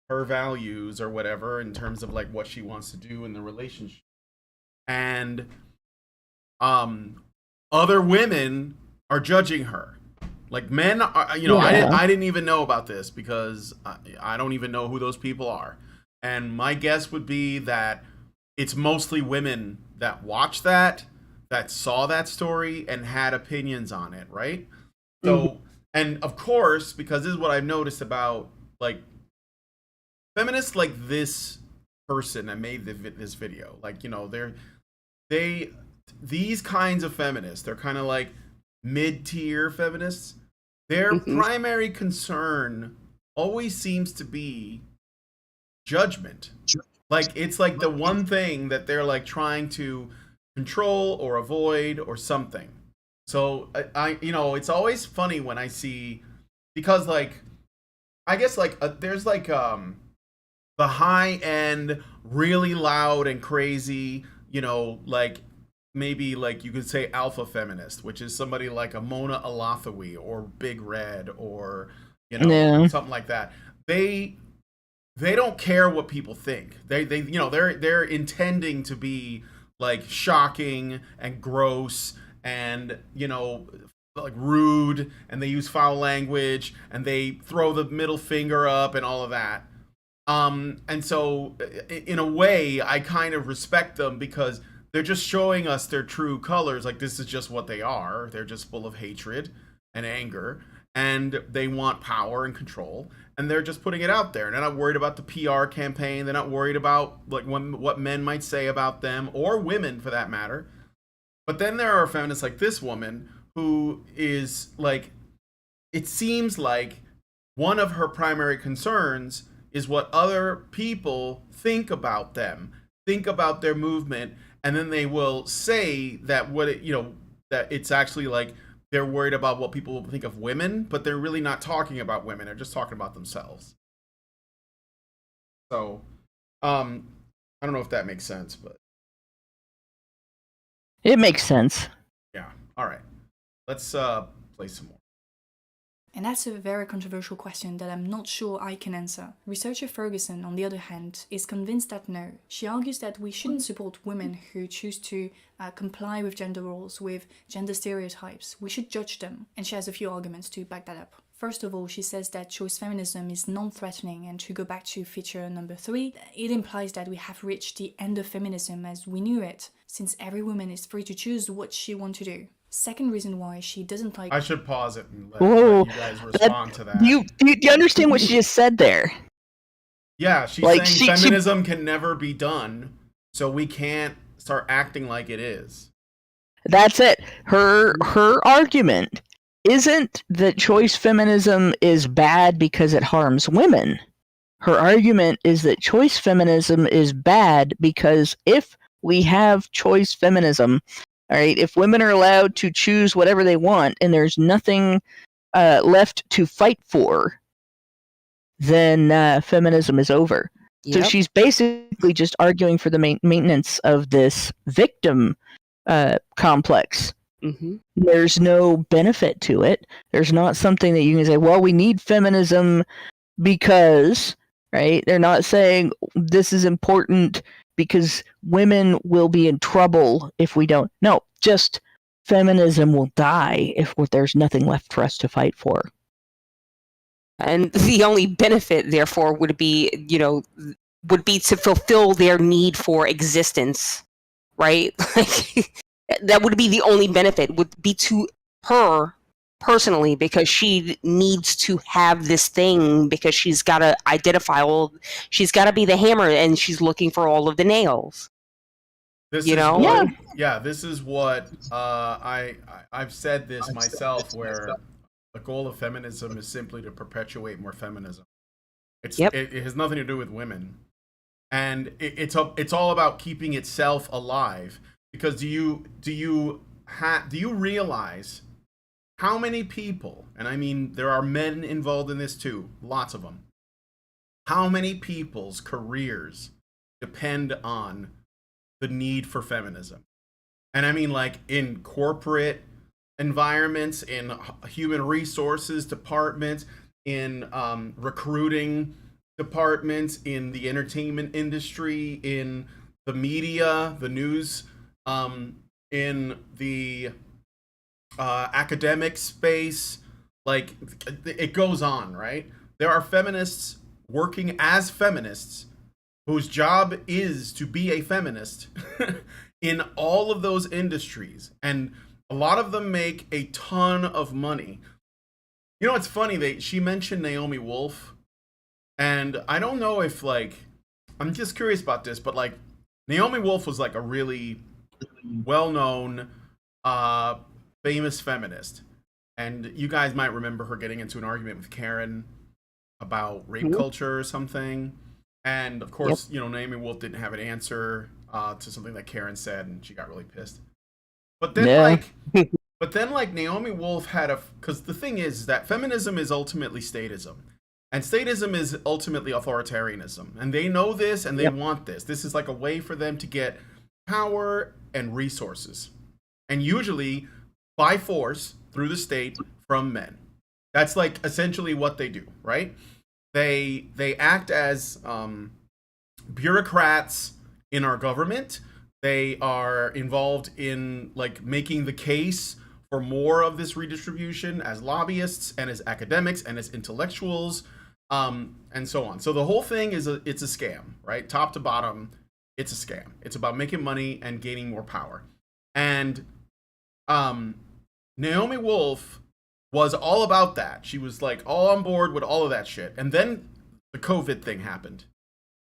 her values, or whatever in terms of like what she wants to do in the relationship, and other women are judging her. Like, men are, I didn't even know about this because I don't even know who those people are. And my guess would be that it's mostly women that watch that saw that story and had opinions on it, right? So, and of course, because this is what I've noticed about, like, feminists like this person that made this video, like, these kinds of feminists, they're kind of like mid-tier feminists. Their primary concern always seems to be judgment. Like, it's like the one thing that they're like trying to control or avoid or something. So I it's always funny when I see, because like, I guess like there's like the high end, really loud and crazy, like maybe like you could say alpha feminist, which is somebody like a Mona Alathawi or Big Red or something like that. They don't care what people think. They're intending to be like shocking and gross and like rude, and they use foul language and they throw the middle finger up and all of that. And so in a way I kind of respect them because they're just showing us their true colors. Like, this is just what they are. They're just full of hatred and anger, and they want power and control, and they're just putting it out there. They're not worried about the PR campaign. They're not worried about like what men might say about them, or women for that matter. But then there are feminists like this woman who is like, it seems like one of her primary concerns is what other people think about them, think about their movement, and then they will say that that it's actually like they're worried about what people will think of women, but they're really not talking about women. They're just talking about themselves. So, I don't know if that makes sense, but it makes sense. Yeah. All right. Let's play some more. And that's a very controversial question that I'm not sure I can answer. Researcher Ferguson, on the other hand, is convinced that no. She argues that we shouldn't support women who choose to comply with gender roles, with gender stereotypes. We should judge them. And she has a few arguments to back that up. First of all, she says that choice feminism is non-threatening, and to go back to feature number 3, it implies that we have reached the end of feminism as we knew it, since every woman is free to choose what she wants to do. Second reason why she doesn't like... I should pause it and let you guys respond to that. Do you understand what she just said there? Yeah, she's saying feminism can never be done, so we can't start acting like it is. That's it. Her argument isn't that choice feminism is bad because it harms women. Her argument is that choice feminism is bad because if we have choice feminism, all right, if women are allowed to choose whatever they want and there's nothing left to fight for, then feminism is over. Yep. So she's basically just arguing for the maintenance of this victim complex. Mm-hmm. There's no benefit to it. There's not something that you can say, well, we need feminism because, right? They're not saying this is important because women will be in trouble if we don't. No, just feminism will die if there's nothing left for us to fight for. And the only benefit, therefore, would be to fulfill their need for existence, right? Like, that would be the only benefit, would be to her personally, because she needs to have this thing, because she's got to identify she's got to be the hammer, and she's looking for all of the nails. This is what I've said this myself, where the goal of feminism is simply to perpetuate more feminism. It has nothing to do with women, and it's all about keeping itself alive. Because do you realize how many people, and I mean there are men involved in this too, lots of them, how many people's careers depend on the need for feminism? And I mean, like, in corporate environments, in human resources departments, in recruiting departments, in the entertainment industry, in the media, the news, in the academic space. Like, it goes on, right? There are feminists working as feminists whose job is to be a feminist in all of those industries, and a lot of them make a ton of money. You know, it's funny, she mentioned Naomi Wolf, and I don't know if, like, I'm just curious about this, but, like, Naomi Wolf was, like, a really well-known, famous feminist, and you guys might remember her getting into an argument with Karen about rape culture or something. And of course, Naomi Wolf didn't have an answer to something that Karen said, and she got really pissed. But then, like Naomi Wolf had because the thing is that feminism is ultimately statism, and statism is ultimately authoritarianism, and they know this, and they want this. This is like a way for them to get power and resources, and usually by force through the state from men. That's like essentially what they do, right? They act as bureaucrats in our government. They are involved in, like, making the case for more of this redistribution as lobbyists and as academics and as intellectuals, and so on. So the whole thing it's a scam, right? Top to bottom, it's a scam. It's about making money and gaining more power. And Naomi Wolf was all about that. She was, like, all on board with all of that shit. And then the COVID thing happened.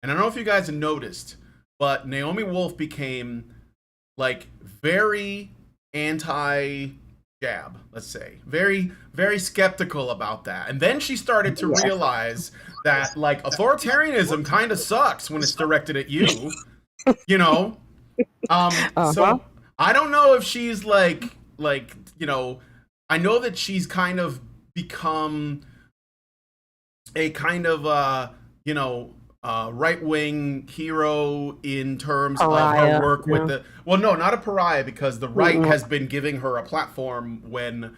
And I don't know if you guys have noticed, but Naomi Wolf became, like, very anti-jab, let's say. Very, very skeptical about that. And then she started to realize that, like, authoritarianism kind of sucks when it's directed at you, you know? So I don't know if she's, like, I know that she's kind of become a kind of, right-wing hero in terms Pariah, of her work with yeah. the... Well, no, not a pariah, because the right has been giving her a platform when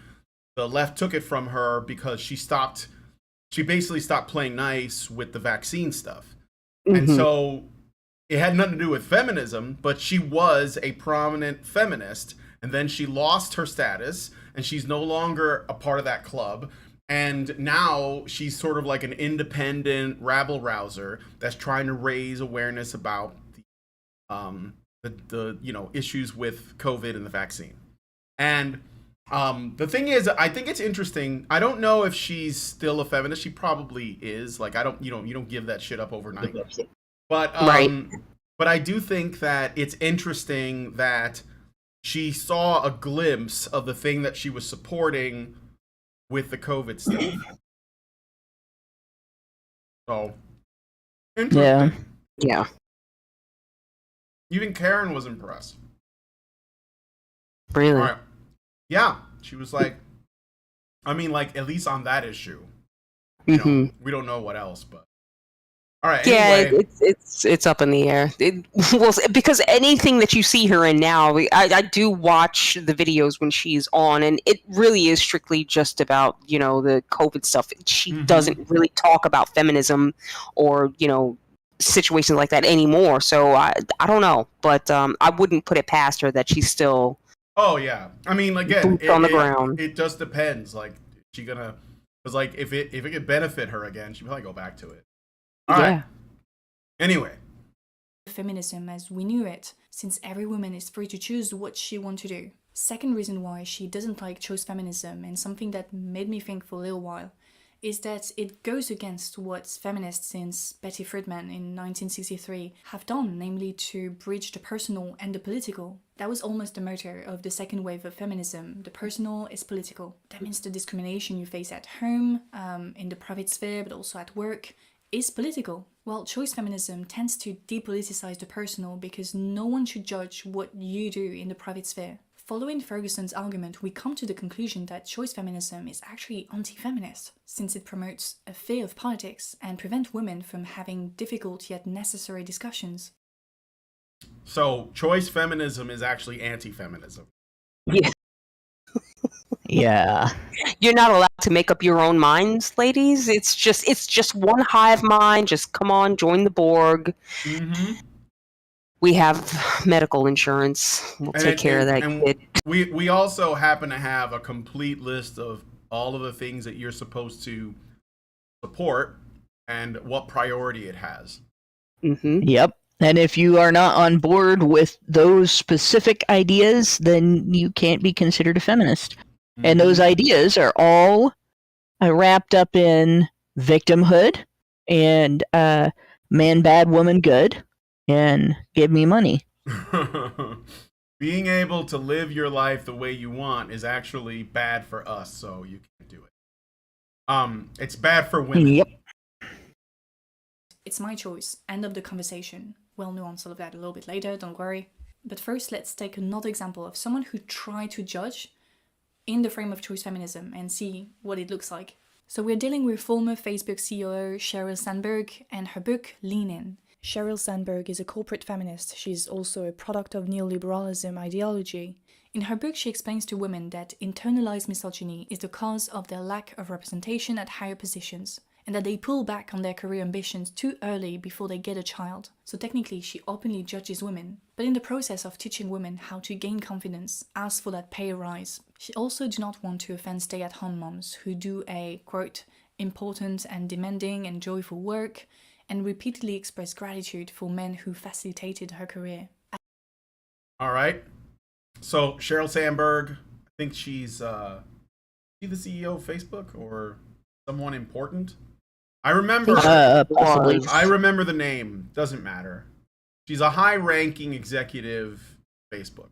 the left took it from her, because she basically stopped playing nice with the vaccine stuff. And so it had nothing to do with feminism, but she was a prominent feminist, and then she lost her status, and she's no longer a part of that club. And now she's sort of like an independent rabble rouser that's trying to raise awareness about the issues with COVID and the vaccine. And the thing is, I think it's interesting. I don't know if she's still a feminist. She probably is. Like, you don't give that shit up overnight. But but I do think that it's interesting that she saw a glimpse of the thing that she was supporting with the COVID stuff. So, interesting. Yeah. Even Karen was impressed. Really? All right. Yeah, she was like, I mean, like, at least on that issue. You know, we don't know what else, but. All right. Anyway. Yeah, it's up in the air. Well, because anything that you see her in now, I do watch the videos when she's on, and it really is strictly just about, the COVID stuff. She doesn't really talk about feminism or, situations like that anymore. So I don't know, but I wouldn't put it past her that she's still. Oh yeah, I mean, again, on the ground. It just depends. Like, she gonna, because like if it could benefit her again, she'd probably go back to it. All right. Anyway. Feminism as we knew it, since every woman is free to choose what she wants to do. Second reason why she doesn't like choice feminism, and something that made me think for a little while, is that it goes against what feminists since Betty Friedan in 1963 have done, namely to bridge the personal and the political. That was almost the motto of the second wave of feminism. The personal is political. That means the discrimination you face at home, in the private sphere, but also at work, is political. Well, choice feminism tends to depoliticize the personal because no one should judge what you do in the private sphere. Following Ferguson's argument, we come to the conclusion that choice feminism is actually anti-feminist, since it promotes a fear of politics and prevents women from having difficult yet necessary discussions. So, choice feminism is actually anti-feminism. Yeah. Yeah. You're not allowed to make up your own minds, ladies. It's just one hive mind. Just come on, join the Borg. We have medical insurance. We'll take care of that kid. We also happen to have a complete list of all of the things that you're supposed to support and what priority it has. Yep. And if you are not on board with those specific ideas, then you can't be considered a feminist. And those ideas are all wrapped up in victimhood and man bad, woman good, and give me money. Being able to live your life the way you want is actually bad for us, so you can't do it. It's bad for women. Yep. It's my choice. End of the conversation. We'll nuance all of that a little bit later, don't worry. But first, let's take another example of someone who tried to judge in the frame of choice feminism and see what it looks like. So we're dealing with former Facebook CEO Sheryl Sandberg and her book Lean In. Sheryl Sandberg is a corporate feminist. She's also a product of neoliberalism ideology. In her book, she explains to women that internalized misogyny is the cause of their lack of representation at higher positions, and that they pull back on their career ambitions too early before they get a child. So technically, she openly judges women. But in the process of teaching women how to gain confidence, ask for that pay rise, she also do not want to offend stay-at-home moms who do a, quote, important and demanding and joyful work, and repeatedly express gratitude for men who facilitated her career. All right. So Sheryl Sandberg, I think she's the CEO of Facebook or someone important. I remember. Possibly. I remember the name. Doesn't matter. She's a high-ranking executive at Facebook.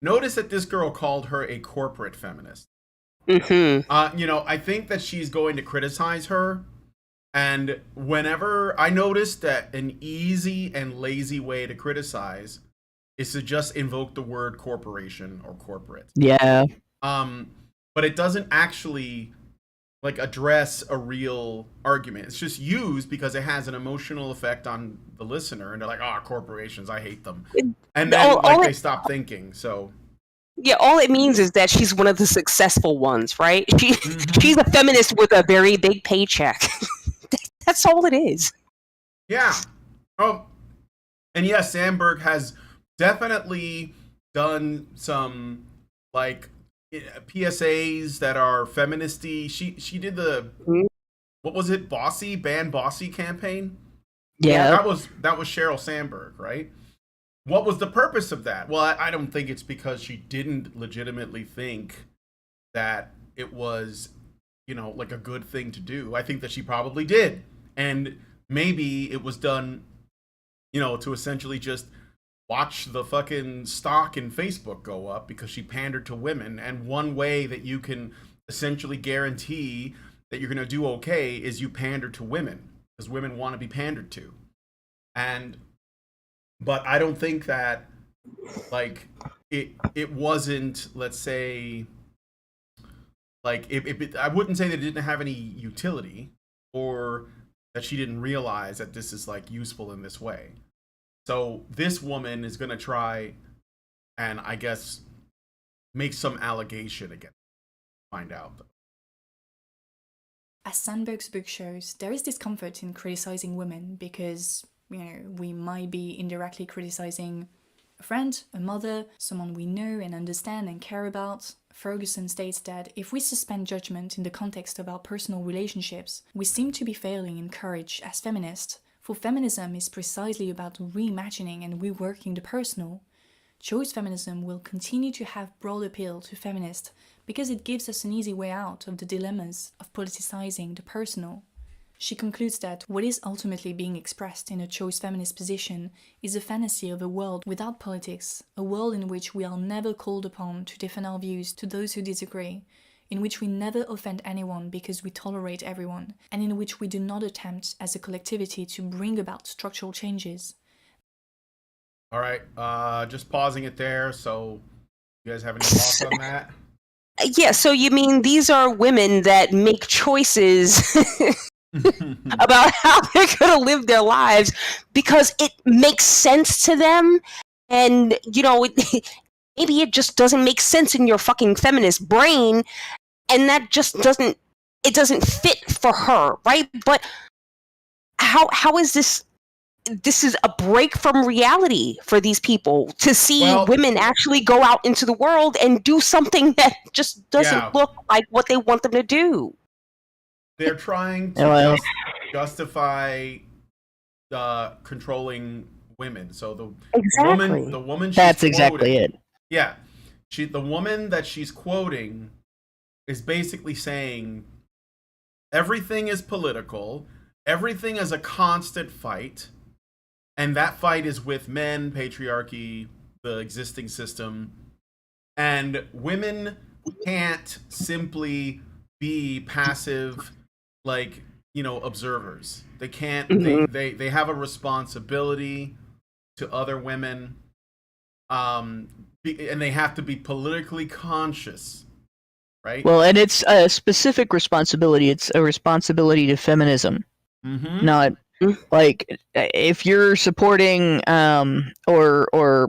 Notice that this girl called her a corporate feminist. I think that she's going to criticize her. And whenever I noticed that an easy and lazy way to criticize is to just invoke the word corporation or corporate. Yeah. But it doesn't actually like address a real argument. It's just used because it has an emotional effect on the listener, and they're like, "Oh, corporations, I hate them," and then they stop thinking. So yeah, all it means is that she's one of the successful ones, right? She's a feminist with a very big paycheck. That's all it is. Yeah. Oh, and yes, Sandberg has definitely done some like PSAs that are feministy. She did the what was it, Ban Bossy campaign? Yeah, that was Sheryl Sandberg, right? What was the purpose of that? Well, I don't think it's because she didn't legitimately think that it was, like a good thing to do. I think that she probably did. And maybe it was done, to essentially just watch the fucking stock in Facebook go up because she pandered to women. And one way that you can essentially guarantee that you're going to do okay is you pander to women, because women want to be pandered to. But I don't think that, like, it wasn't, let's say, like, I wouldn't say that it didn't have any utility, or that she didn't realize that this is, like, useful in this way. So this woman is going to try and, I guess, make some allegation against her. Find out. As Sandberg's book shows, there is discomfort in criticizing women because, we might be indirectly criticizing a friend, a mother, someone we know and understand and care about. Ferguson states that if we suspend judgment in the context of our personal relationships, we seem to be failing in courage as feminists, for feminism is precisely about reimagining and reworking the personal. Choice feminism will continue to have broad appeal to feminists because it gives us an easy way out of the dilemmas of politicizing the personal. She concludes that what is ultimately being expressed in a choice feminist position is a fantasy of a world without politics, a world in which we are never called upon to defend our views to those who disagree, in which we never offend anyone because we tolerate everyone, and in which we do not attempt as a collectivity to bring about structural changes. All right, just pausing it there. So, you guys have any thoughts on that? Yeah, so you mean these are women that make choices about how they're going to live their lives because it makes sense to them, and maybe it just doesn't make sense in your fucking feminist brain, and that just doesn't fit for her, right? But how is this is a break from reality for these people to see women actually go out into the world and do something that just doesn't look like what they want them to do. They're trying to justify controlling women. So the woman that's exactly it. Yeah. The woman that she's quoting is basically saying everything is political, everything is a constant fight, and that fight is with men, patriarchy, the existing system, and women can't simply be passive, like, observers. They can't. They have a responsibility to other women, and they have to be politically conscious, right? Well, and it's a specific responsibility. It's a responsibility to feminism, not like if you're supporting or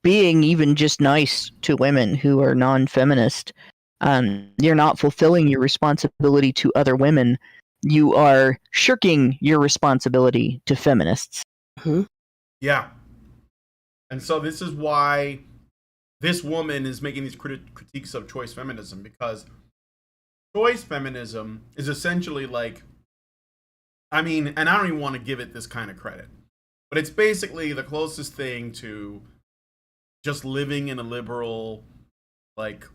being even just nice to women who are non-feminist. You're not fulfilling your responsibility to other women. You are shirking your responsibility to feminists. Yeah. And so this is why this woman is making these critiques of choice feminism, because choice feminism is essentially like, and I don't even want to give it this kind of credit, but it's basically the closest thing to just living in a liberal, like,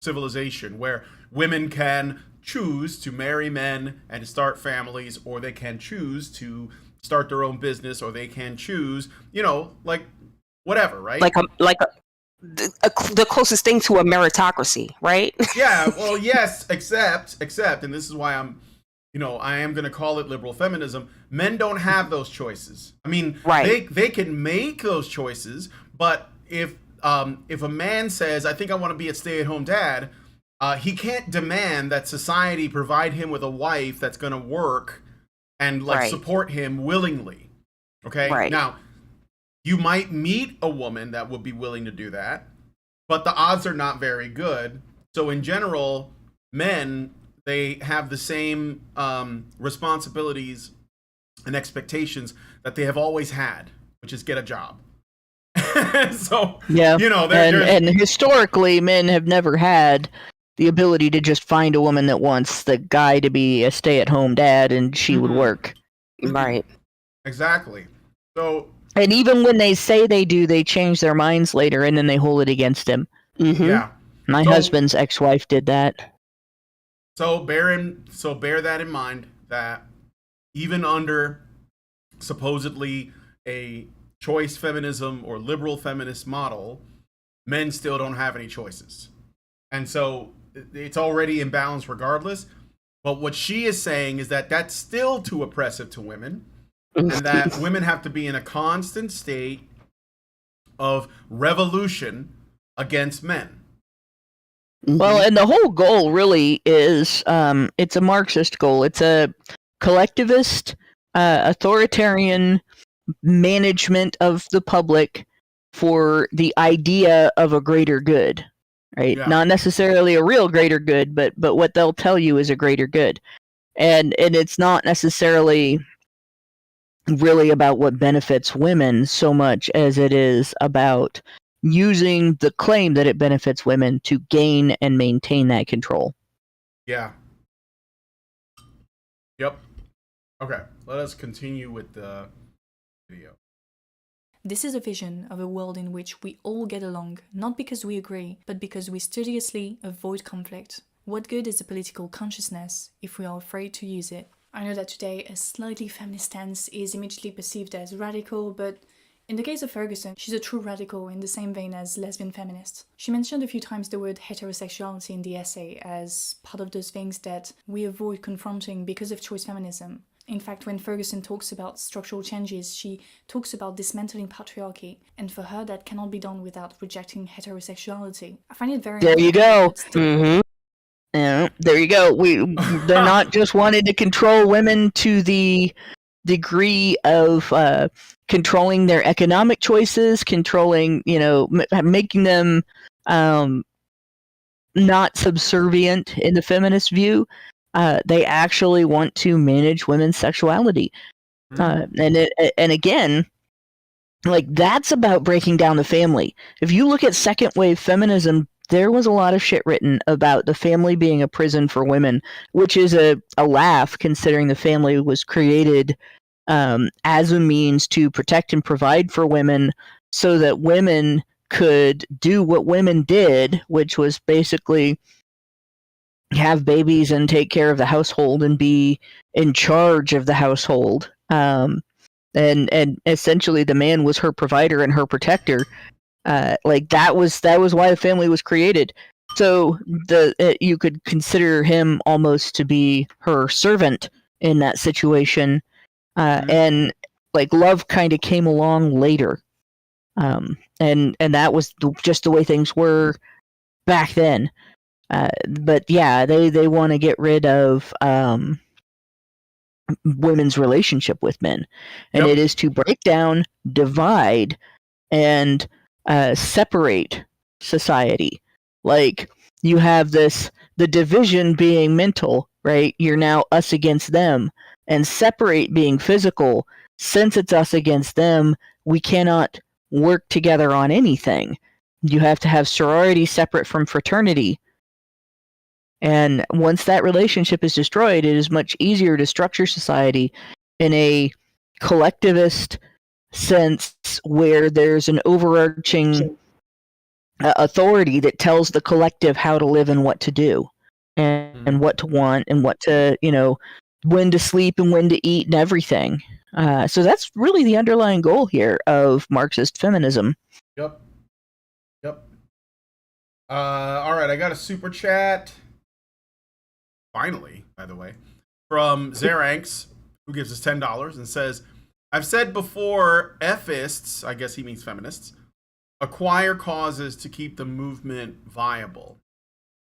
civilization where women can choose to marry men and start families, or they can choose to start their own business, or they can choose, like whatever, right? The closest thing to a meritocracy, right? Yeah, well, yes, except, and this is why I am going to call it liberal feminism. Men don't have those choices. Right. They can make those choices, but if a man says, I think I want to be a stay-at-home dad, he can't demand that society provide him with a wife that's going to work and like Right. support him willingly. Okay. Right. Now, you might meet a woman that would be willing to do that, but the odds are not very good. So in general, men, they have the same responsibilities and expectations that they have always had, which is get a job. So, Yeah. you know, And historically, men have never had the ability to just find a woman that wants the guy to be a stay-at-home dad and she would work. Right. Exactly. So, and even when they say they do, they change their minds later and then they hold it against him. Mm-hmm. yeah. My husband's ex-wife did that. So bear that in mind, that even under supposedly a choice feminism or liberal feminist model, men still don't have any choices. And so it's already imbalanced regardless. But what she is saying is that that's still too oppressive to women, and that women have to be in a constant state of revolution against men. Well, and the whole goal really is, it's a Marxist goal. It's a collectivist, authoritarian management of the public for the idea of a greater good, right? Yeah. Not necessarily a real greater good, but what they'll tell you is a greater good. And it's not necessarily really about what benefits women so much as it is about using the claim that it benefits women to gain and maintain that control. Yeah. Yep. Okay, let us continue with the video. This is a vision of a world in which we all get along, not because we agree, but because we studiously avoid conflict. What good is a political consciousness if we are afraid to use it? I know that today a slightly feminist stance is immediately perceived as radical, but in the case of Ferguson, she's a true radical in the same vein as lesbian feminists. She mentioned a few times the word heterosexuality in the essay as part of those things that we avoid confronting because of choice feminism. In fact, when Ferguson talks about structural changes, she talks about dismantling patriarchy, and for her that cannot be done without rejecting heterosexuality. I find it very There you go. Mm-hmm. Yeah, there you go. They're not just wanting to control women to the degree of controlling their economic choices, controlling, making them not subservient in the feminist view. They actually want to manage women's sexuality. And again, like, that's about breaking down the family. If you look at second wave feminism, there was a lot of shit written about the family being a prison for women, which is a laugh considering the family was created as a means to protect and provide for women so that women could do what women did, which was basically have babies and take care of the household and be in charge of the household. And essentially the man was her provider and her protector. Like that was why the family was created. So you could consider him almost to be her servant in that situation. And like love kind of came along later. And that was just the way things were back then. But yeah, they want to get rid of women's relationship with men, and it is to break down, divide, and separate society. Like, you have the division being mental, right? You're now us against them, and separate being physical. Since it's us against them, we cannot work together on anything. You have to have sorority separate from fraternity. And once that relationship is destroyed, it is much easier to structure society in a collectivist sense where there's an overarching authority that tells the collective how to live and what to do and what to want and what to, when to sleep and when to eat and everything. So that's really the underlying goal here of Marxist feminism. Yep. All right, I got a super chat. Finally, by the way, from Zeranx, who gives us $10 and says, I've said before, Fists, I guess he means feminists, acquire causes to keep the movement viable.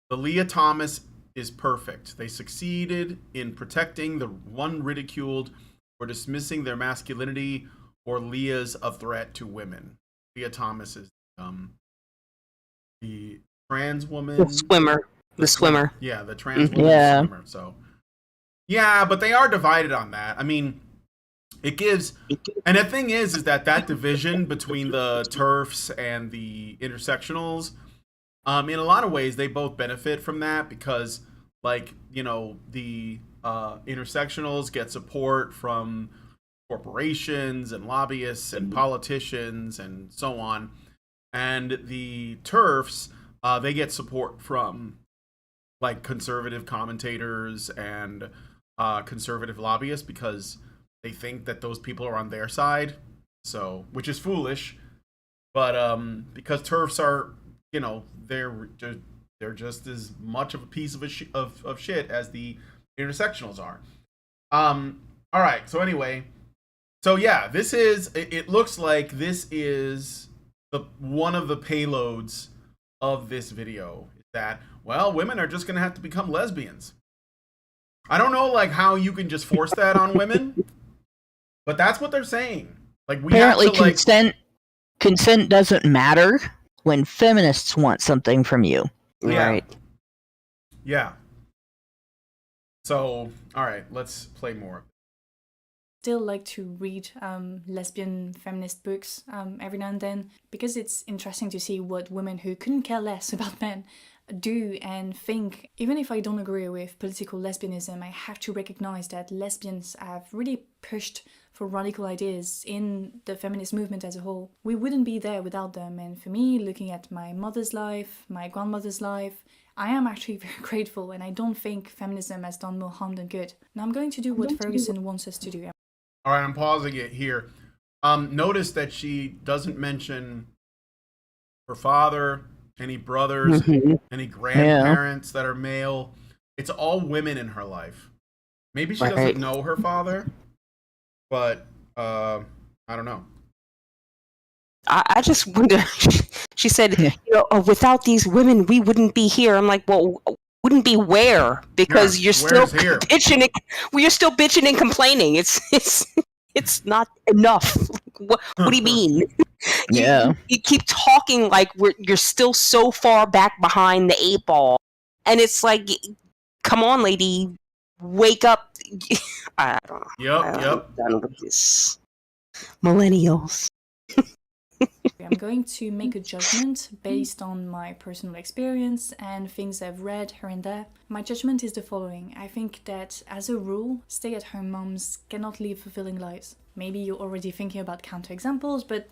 The Leah Thomas is perfect. They succeeded in protecting the one ridiculed or dismissing their masculinity, or Leah's a threat to women. Leah Thomas is the trans woman. The swimmer. Yeah, the trans woman swimmer. So, yeah, but they are divided on that. I mean, it gives, and the thing is that division between the TERFs and the intersectionals, in a lot of ways, they both benefit from that because, like, you know, the intersectionals get support from corporations and lobbyists and politicians and so on, and the TERFs, they get support from, like, conservative commentators and conservative lobbyists because they think that those people are on their side, so, which is foolish, but because TERFs are, you know, they're just as much of a piece of shit as the intersectionals are. All right, so anyway, so yeah, this is, it looks like this is one of the payloads of this video, is that, well, women are just gonna have to become lesbians. I don't know, like, how you can just force that on women, but that's what they're saying. Like, we apparently have to, consent doesn't matter when feminists want something from you. Yeah. Right. Yeah. So, all right, let's play more. Still like to read lesbian feminist books every now and then because it's interesting to see what women who couldn't care less about men do and think. Even if I don't agree with political lesbianism, I have to recognize that lesbians have really pushed for radical ideas in the feminist movement as a whole. We wouldn't be there without them, and for me, looking at my mother's life, my grandmother's life, I am actually very grateful, and I don't think feminism has done more harm than good. Now I'm going to do what Ferguson wants us to do. All right, I'm pausing it here. Notice that she doesn't mention her father, any brothers, any grandparents that are male. It's all women in her life. Maybe she doesn't know her father, but I don't know. I just wonder. She said, you know, without these women, we wouldn't be here. I'm like, well, wouldn't be where? Because you're still bitching. You're still bitching and complaining. It's not enough. What do you mean? Yeah. You keep talking like you're still so far back behind the 8 ball, and it's like, come on, lady, wake up. I don't know. Yep. Done with this. Millennials. I'm going to make a judgment based on my personal experience and things I've read here and there. My judgment is the following. I think that, as a rule, stay-at-home moms cannot live fulfilling lives. Maybe you're already thinking about counterexamples, but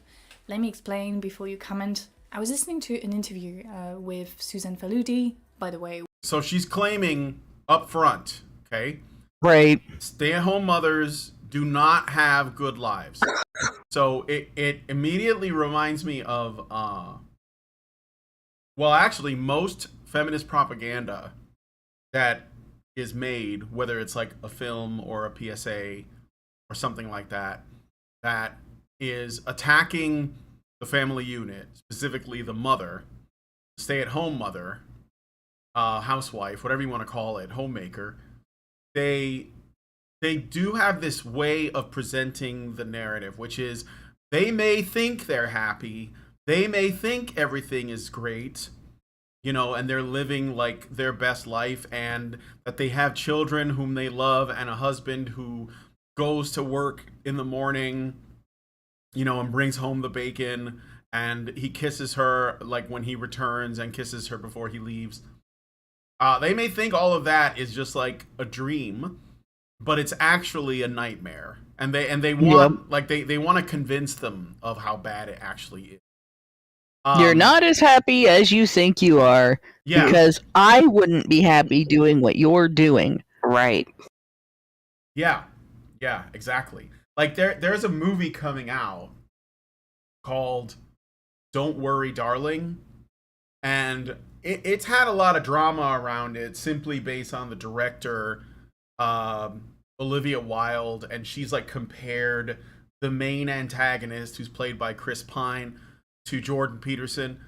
let me explain before you comment. I was listening to an interview with Suzanne Faludi, by the way. So she's claiming up front, okay? Right. Stay-at-home mothers do not have good lives. So it immediately reminds me of, well, actually, most feminist propaganda that is made, whether it's like a film or a PSA or something like that, that is attacking the family unit, specifically the mother, stay-at-home mother, housewife, whatever you want to call it, homemaker, they do have this way of presenting the narrative, which is they may think they're happy, they may think everything is great, you know, and they're living like their best life, and that they have children whom they love and a husband who goes to work in the morning, you know, and brings home the bacon, and he kisses her like when he returns and kisses her before he leaves. They may think all of that is just like a dream, but it's actually a nightmare, and they want like they want to convince them of how bad it actually is. You're not as happy as you think you are, because I wouldn't be happy doing what you're doing. Right. Yeah, exactly. Like there's a movie coming out called Don't Worry, Darling, and it's had a lot of drama around it, simply based on the director, Olivia Wilde, and she's like compared the main antagonist, who's played by Chris Pine, to Jordan Peterson.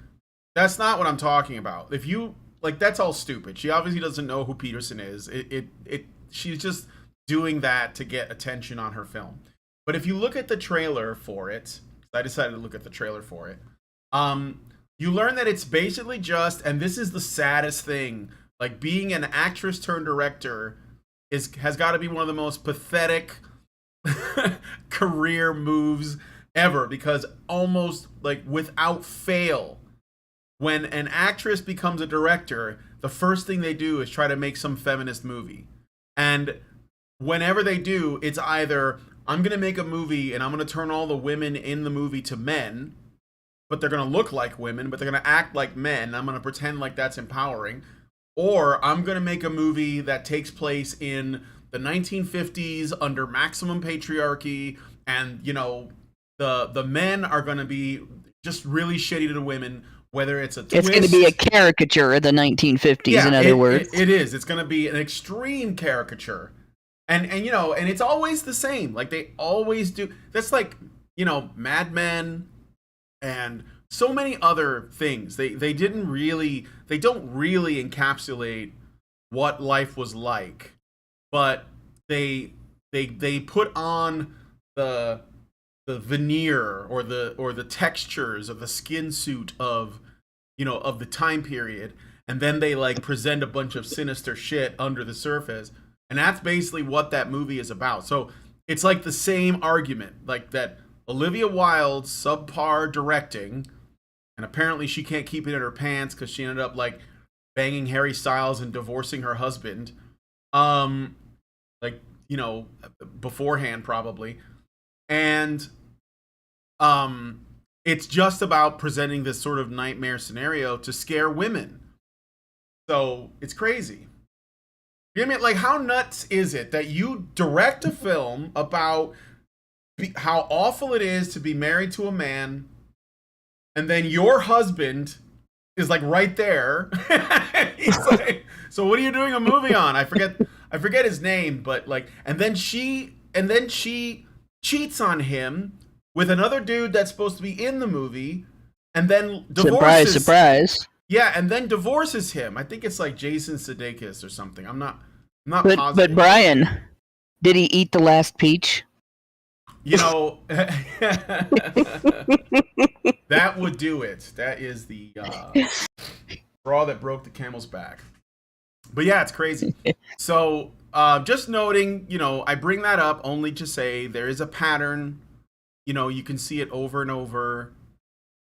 That's not what I'm talking about. If you like that's all stupid. She obviously doesn't know who Peterson is. She's just doing that to get attention on her film. But if you look at the trailer for it, I decided to look at the trailer for it. You learn that it's basically just, and this is the saddest thing, like being an actress turned director has got to be one of the most pathetic career moves ever, because almost like without fail, when an actress becomes a director, the first thing they do is try to make some feminist movie. And whenever they do, it's either I'm going to make a movie and I'm going to turn all the women in the movie to men, but they're going to look like women, but they're going to act like men. I'm going to pretend like that's empowering. Or I'm going to make a movie that takes place in the 1950s under maximum patriarchy, and, you know, the men are going to be just really shitty to the women, whether it's a twist. It's going to be a caricature of the 1950s, in other words. It is. It's going to be an extreme caricature. And you know, and it's always the same. Like, they always do. That's like, you know, Mad Men and so many other things. They don't really encapsulate what life was like, but they put on the veneer or the textures of the skin suit of, you know, of the time period, and then they like present a bunch of sinister shit under the surface. And that's basically what that movie is about. So it's like the same argument, like that Olivia Wilde's subpar directing, and apparently she can't keep it in her pants because she ended up like banging Harry Styles and divorcing her husband, like, you know, beforehand probably. And it's just about presenting this sort of nightmare scenario to scare women. So it's crazy. You know what I mean? Like, how nuts is it that you direct a film about how awful it is to be married to a man, and then your husband is like right there. He's like, so what are you doing a movie on? I forget his name, but like, and then she cheats on him with another dude that's supposed to be in the movie, and then divorces. Surprise. Yeah, and then divorces him. I think it's like Jason Sudeikis or something. I'm not positive. But Brian, did he eat the last peach? You know, that would do it. That is the straw that broke the camel's back. But yeah, it's crazy. So just noting, you know, I bring that up only to say there is a pattern. You know, you can see it over and over.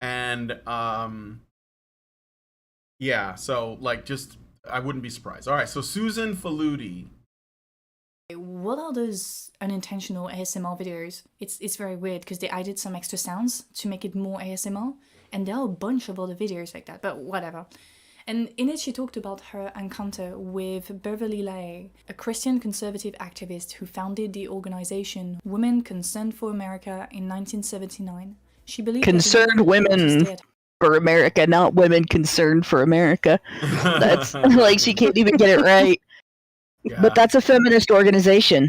And yeah, so like, just, I wouldn't be surprised. All right, so Susan Faludi. What are those unintentional ASMR videos? It's very weird because they added some extra sounds to make it more ASMR, and there are a bunch of other videos like that, but whatever. And in it, she talked about her encounter with Beverly Lay, a Christian conservative activist who founded the organization Women Concerned for America in 1979. She believed Concerned Women for America, not Women Concerned for America. That's like, she can't even get it right. Yeah. But that's a feminist organization.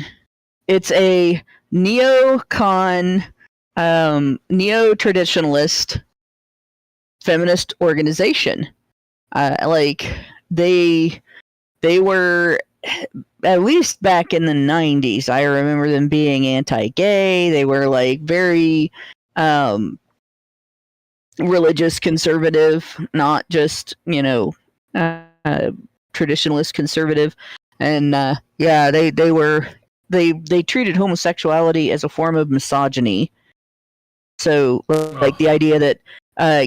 It's a neo-traditionalist feminist organization. Like, they were, at least back in the 90s, I remember them being anti-gay. They were like very religious conservative, not just, you know, traditionalist conservative. And yeah, they treated homosexuality as a form of misogyny. So like the idea that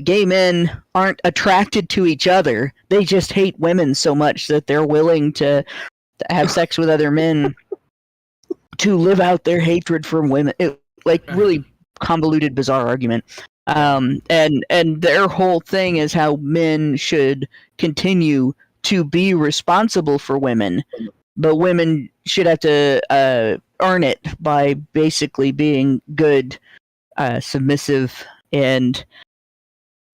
gay men aren't attracted to each other, they just hate women so much that they're willing to have sex with other men to live out their hatred for women. Really convoluted, bizarre argument. And their whole thing is how men should continue to be responsible for women, but women should have to earn it by basically being good, submissive, and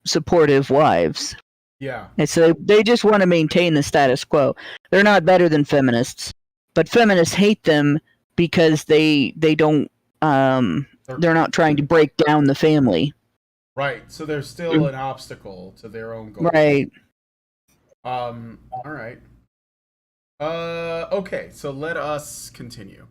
supportive wives. Yeah. And so they just want to maintain the status quo. They're not better than feminists, but feminists hate them because they don't they're not trying to break down the family. Right. So they're still an obstacle to their own goals. Right. All right. Okay, so let us continue.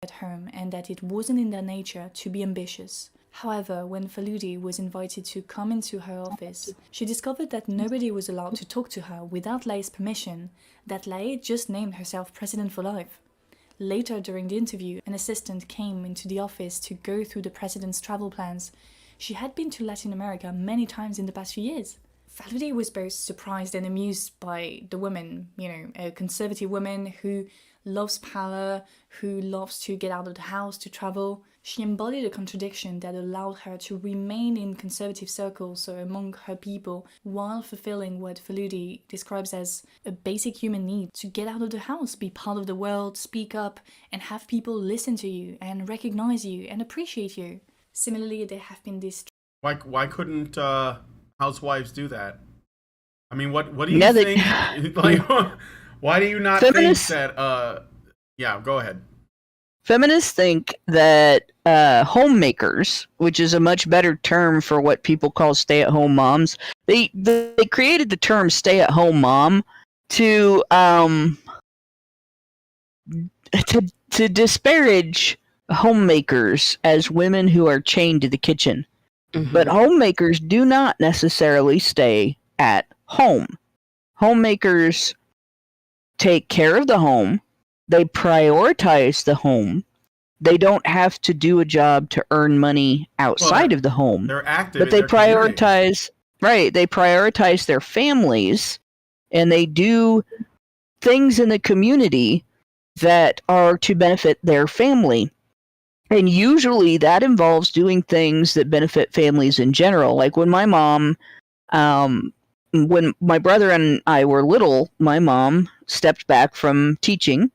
At home, and that it wasn't in their nature to be ambitious. However, when Faludi was invited to come into her office, she discovered that nobody was allowed to talk to her without Lai's permission, that Lai just named herself president for life. Later during the interview, an assistant came into the office to go through the president's travel plans. She had been to Latin America many times in the past few years. Faludi was both surprised and amused by the woman, a conservative woman who loves power, who loves to get out of the house to travel. She embodied a contradiction that allowed her to remain in conservative circles, so among her people, while fulfilling what Faludi describes as a basic human need to get out of the house, be part of the world, speak up, and have people listen to you and recognize you and appreciate you. Similarly, there have been these... Why couldn't housewives do that? I mean, what do you think? Like, why do you not think that? Yeah, go ahead. Feminists think that homemakers, which is a much better term for what people call stay-at-home moms, they created the term stay-at-home mom to disparage homemakers as women who are chained to the kitchen. Mm-hmm. But homemakers do not necessarily stay at home. Homemakers take care of the home. They prioritize the home. They don't have to do a job to earn money outside of the home. They're active, but they prioritize They prioritize their families, and they do things in the community that are to benefit their family. And usually that involves doing things that benefit families in general. Like when my mom, when my brother and I were little, my mom stepped back from teaching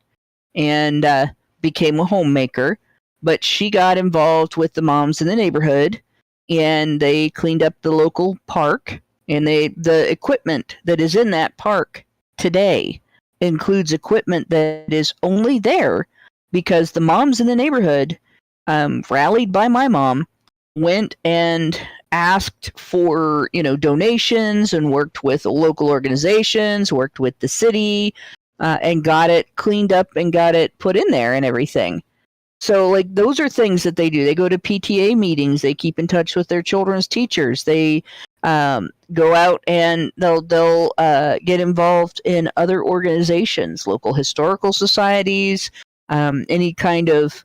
and became a homemaker, but she got involved with the moms in the neighborhood, and they cleaned up the local park, and the equipment that is in that park today includes equipment that is only there because the moms in the neighborhood, rallied by my mom, went and asked for donations and worked with local organizations, worked with the city, and got it cleaned up and got it put in there and everything. So, like, those are things that they do. They go to PTA meetings. They keep in touch with their children's teachers. They go out and they'll get involved in other organizations, local historical societies, any kind of,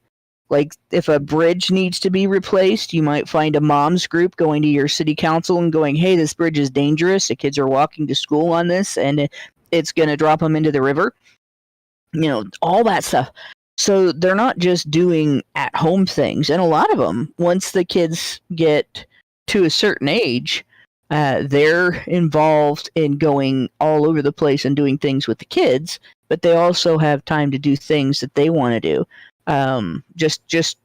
like, if a bridge needs to be replaced, you might find a mom's group going to your city council and going, hey, this bridge is dangerous. The kids are walking to school on this, and it's going to drop them into the river. All that stuff. So they're not just doing at-home things. And a lot of them, once the kids get to a certain age, they're involved in going all over the place and doing things with the kids, but they also have time to do things that they want to do. Just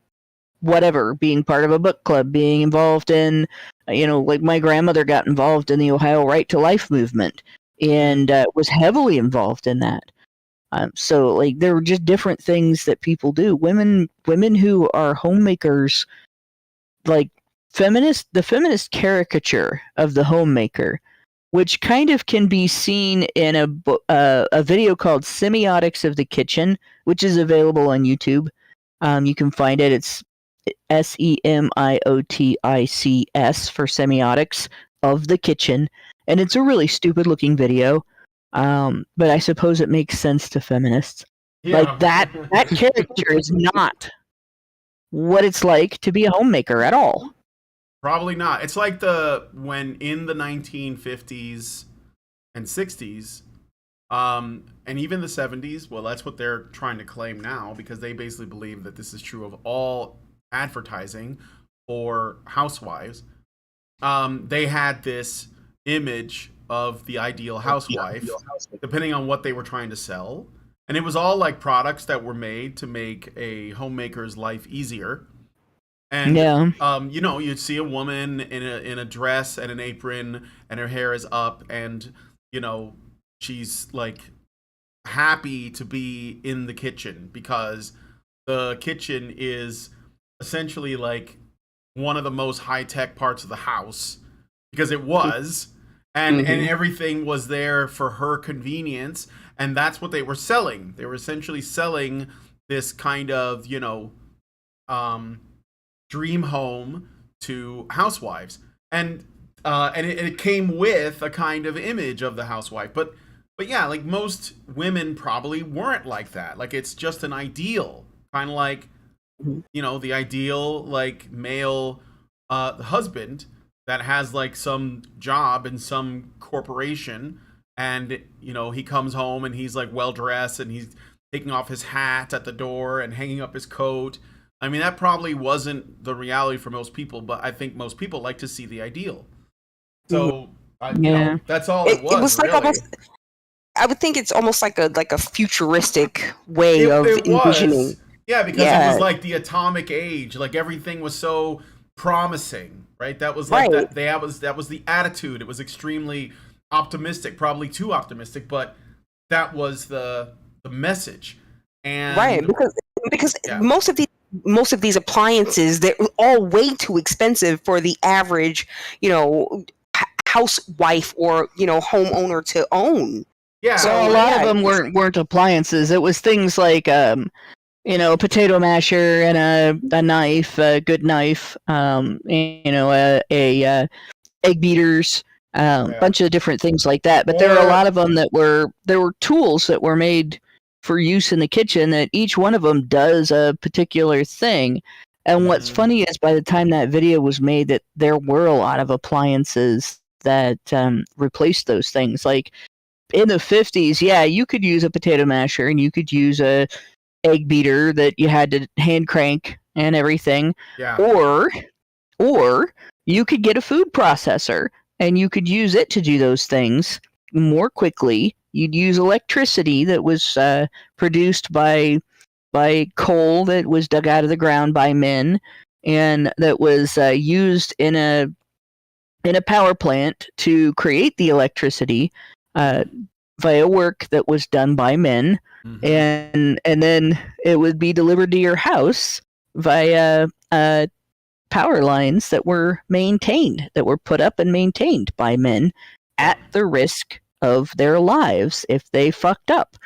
whatever, being part of a book club, being involved in, like my grandmother got involved in the Ohio Right to Life movement and was heavily involved in that. So, like, there were just different things that people do. Women who are homemakers, like the feminist caricature of the homemaker, which kind of can be seen in a video called Semiotics of the Kitchen, which is available on YouTube. You can find it. It's SEMIOTICS for Semiotics of the Kitchen. And it's a really stupid looking video. But I suppose it makes sense to feminists. Yeah. Like that character is not what it's like to be a homemaker at all. Probably not. It's like when in the 1950s and 60s, and even the 70s, well, that's what they're trying to claim now, because they basically believe that this is true of all advertising for housewives. They had this image of the ideal housewife, depending on what they were trying to sell. And it was all like products that were made to make a homemaker's life easier. And, you'd see a woman in a dress and an apron, and her hair is up, and, she's like happy to be in the kitchen, because the kitchen is essentially like one of the most high-tech parts of the house, because it was. and everything was there for her convenience, and that's what they were selling. They were essentially selling this kind of, you know, dream home to housewives, and it came with a kind of image of the housewife, but yeah, like most women probably weren't like that. Like it's just an ideal, kind of like, you know, the ideal like male husband that has like some job in some corporation, and you know, he comes home and he's like well dressed and he's taking off his hat at the door and hanging up his coat. I mean, that probably wasn't the reality for most people, but I think most people like to see the ideal. So you know, that's all it was. It was like really. almost, I would think it's almost like a futuristic way of envisioning. Yeah, because it was like the atomic age. Like everything was so promising, right? That was like that was the attitude. It was extremely optimistic, probably too optimistic, but that was the message. And because most of these appliances, they're all way too expensive for the average, you know, housewife or, you know, homeowner to own. Yeah. So a lot of them weren't appliances. It was things like you know, a potato masher and a knife, a good knife, you know, a egg beaters, bunch of different things like that. But there were a lot of them there were tools that were made for use in the kitchen that each one of them does a particular thing. And what's funny is by the time that video was made, that there were a lot of appliances that replaced those things. Like in the 50s, yeah, you could use a potato masher and you could use a egg beater that you had to hand crank and everything. Yeah. Or you could get a food processor and you could use it to do those things more quickly. You'd use electricity that was produced by coal that was dug out of the ground by men, and that was used in a power plant to create the electricity via work that was done by men, and then it would be delivered to your house via power lines that were put up and maintained by men at the risk of their lives if they fucked up.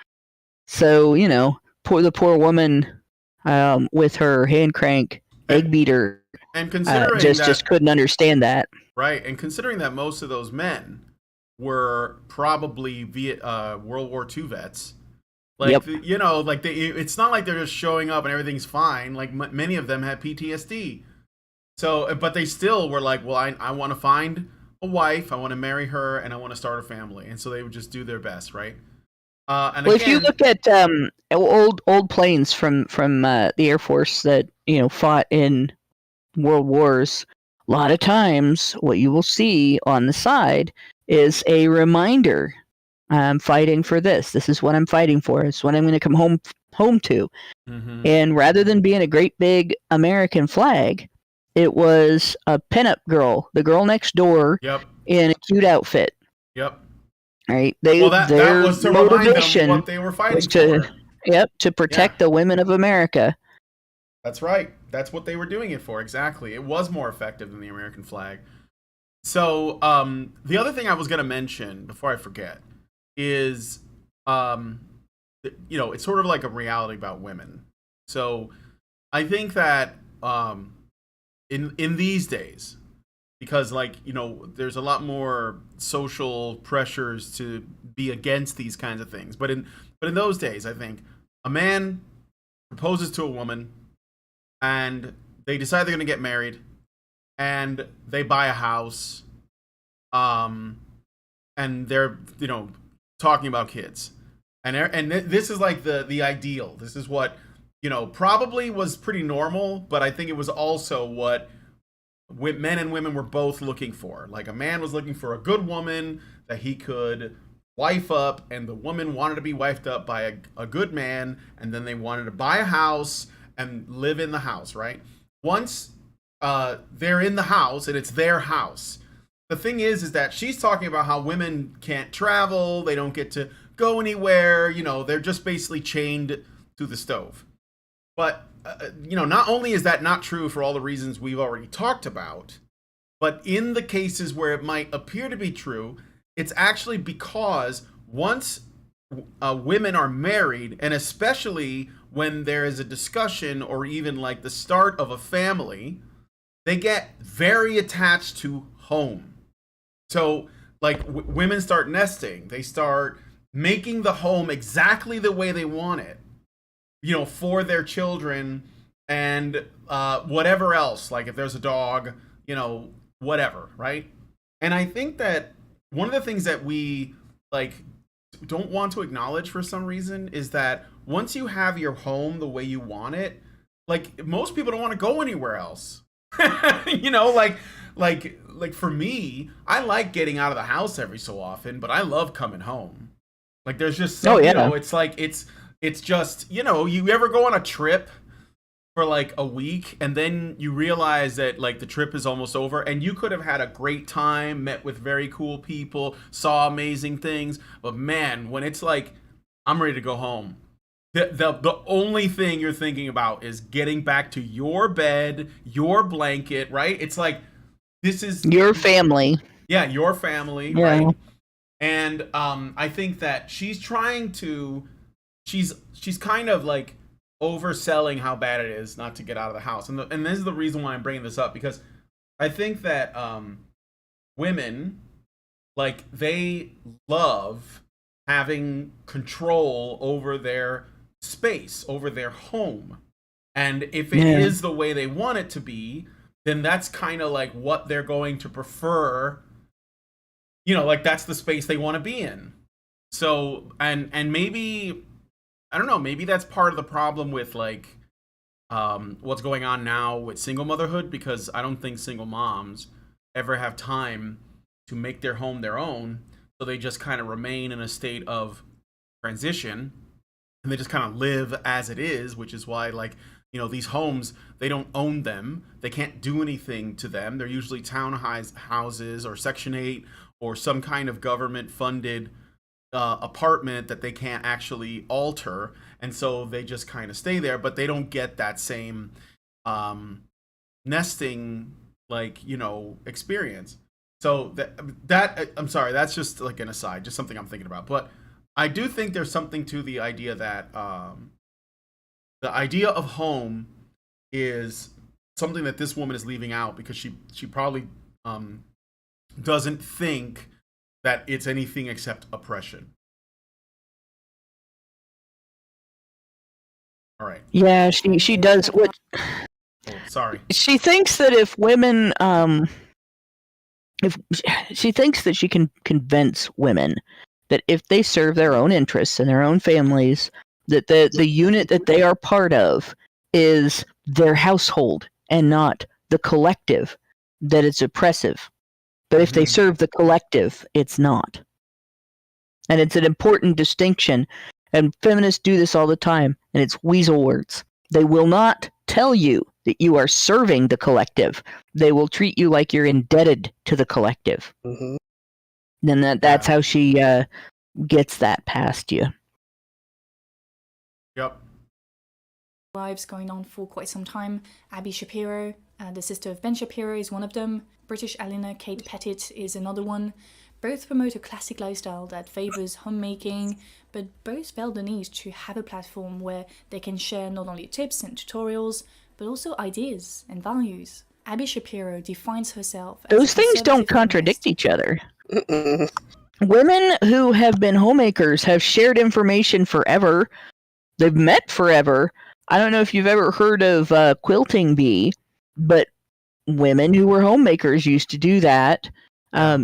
So, you know, the poor woman with her hand crank egg beater and considering just couldn't understand that. Right, and considering that most of those men were probably World War II vets, like you know, like it's not like they're just showing up and everything's fine. Like many of them had PTSD. So, but they still were like, well, I want to find a wife, I want to marry her, and I want to start a family. And so they would just do their best, right? And well, if you look at old planes from the Air Force that, you know, fought in World Wars, a lot of times what you will see on the side is a reminder: I'm fighting for this. This is what I'm fighting for. It's what I'm going to come home to. And rather than being a great big American flag, it was a pinup girl, the girl next door, in a cute outfit. Yep. Right. That was to remind them what they were fighting for. To protect the women of America. That's right. That's what they were doing it for. Exactly. It was more effective than the American flag. So the other thing I was going to mention before I forget is, you know, it's sort of like a reality about women. So I think that in these days, because, like, you know, there's a lot more social pressures to be against these kinds of things. But in those days, I think a man proposes to a woman and they decide they're going to get married and they buy a house, and they're, you know, talking about kids. And this is like the ideal. This is what, you know, probably was pretty normal, but I think it was also what men and women were both looking for. Like, a man was looking for a good woman that he could wife up, and the woman wanted to be wifed up by a good man, and then they wanted to buy a house and live in the house, right? Once they're in the house and it's their house, the thing is that she's talking about how women can't travel, they don't get to go anywhere, you know, they're just basically chained to the stove. But you know, not only is that not true for all the reasons we've already talked about, but in the cases where it might appear to be true, it's actually because once women are married, and especially when there is a discussion or even like the start of a family, they get very attached to home. So like women start nesting, they start making the home exactly the way they want it, you know, for their children and whatever else, like if there's a dog, you know, whatever, right? And I think that one of the things that we like don't want to acknowledge for some reason is that once you have your home the way you want it, like most people don't want to go anywhere else. You know, like for me, I like getting out of the house every so often, but I love coming home. Like there's just some, you know, it's like it's just, you know, you ever go on a trip for like a week and then you realize that like the trip is almost over and you could have had a great time, met with very cool people, saw amazing things, but man, when it's like I'm ready to go home, the only thing you're thinking about is getting back to your bed, your blanket, right? It's like this is your family. Yeah, your family, yeah. Right? And I think that she's trying to she's kind of like overselling how bad it is not to get out of the house. And this is the reason why I'm bringing this up, because I think that women, like, they love having control over their space, over their home. And if it is the way they want it to be, then that's kind of like what they're going to prefer. You know, like that's the space they want to be in. So, and maybe, I don't know, maybe that's part of the problem with like what's going on now with single motherhood, because I don't think single moms ever have time to make their home their own. So they just kind of remain in a state of transition and they just kind of live as it is, which is why, like, you know, these homes, they don't own them. They can't do anything to them. They're usually townhouses or Section 8 or some kind of government funded apartment that they can't actually alter, and so they just kind of stay there, but they don't get that same nesting, like, you know, experience. So that I'm sorry, that's just like an aside, just something I'm thinking about. But I do think there's something to the idea that the idea of home is something that this woman is leaving out, because she probably doesn't think that it's anything except oppression. All right. Yeah, she does what. Oh, sorry. She thinks that if women, if she thinks that she can convince women that if they serve their own interests and their own families, that the unit that they are part of is their household and not the collective, that it's oppressive. But if they serve the collective, it's not. And it's an important distinction. And feminists do this all the time, and it's weasel words. They will not tell you that you are serving the collective. They will treat you like you're indebted to the collective. Mm-hmm. Then that's how she gets that past you. Yep. Lives going on for quite some time. Abby Shapiro, the sister of Ben Shapiro, is one of them. British Eleanor Kate Pettit is another one. Both promote a classic lifestyle that favors homemaking, but both felt the need to have a platform where they can share not only tips and tutorials, but also ideas and values. Abby Shapiro defines herself as those things don't contradict each other. Women who have been homemakers have shared information forever. They've met forever. I don't know if you've ever heard of Quilting Bee, but women who were homemakers used to do that.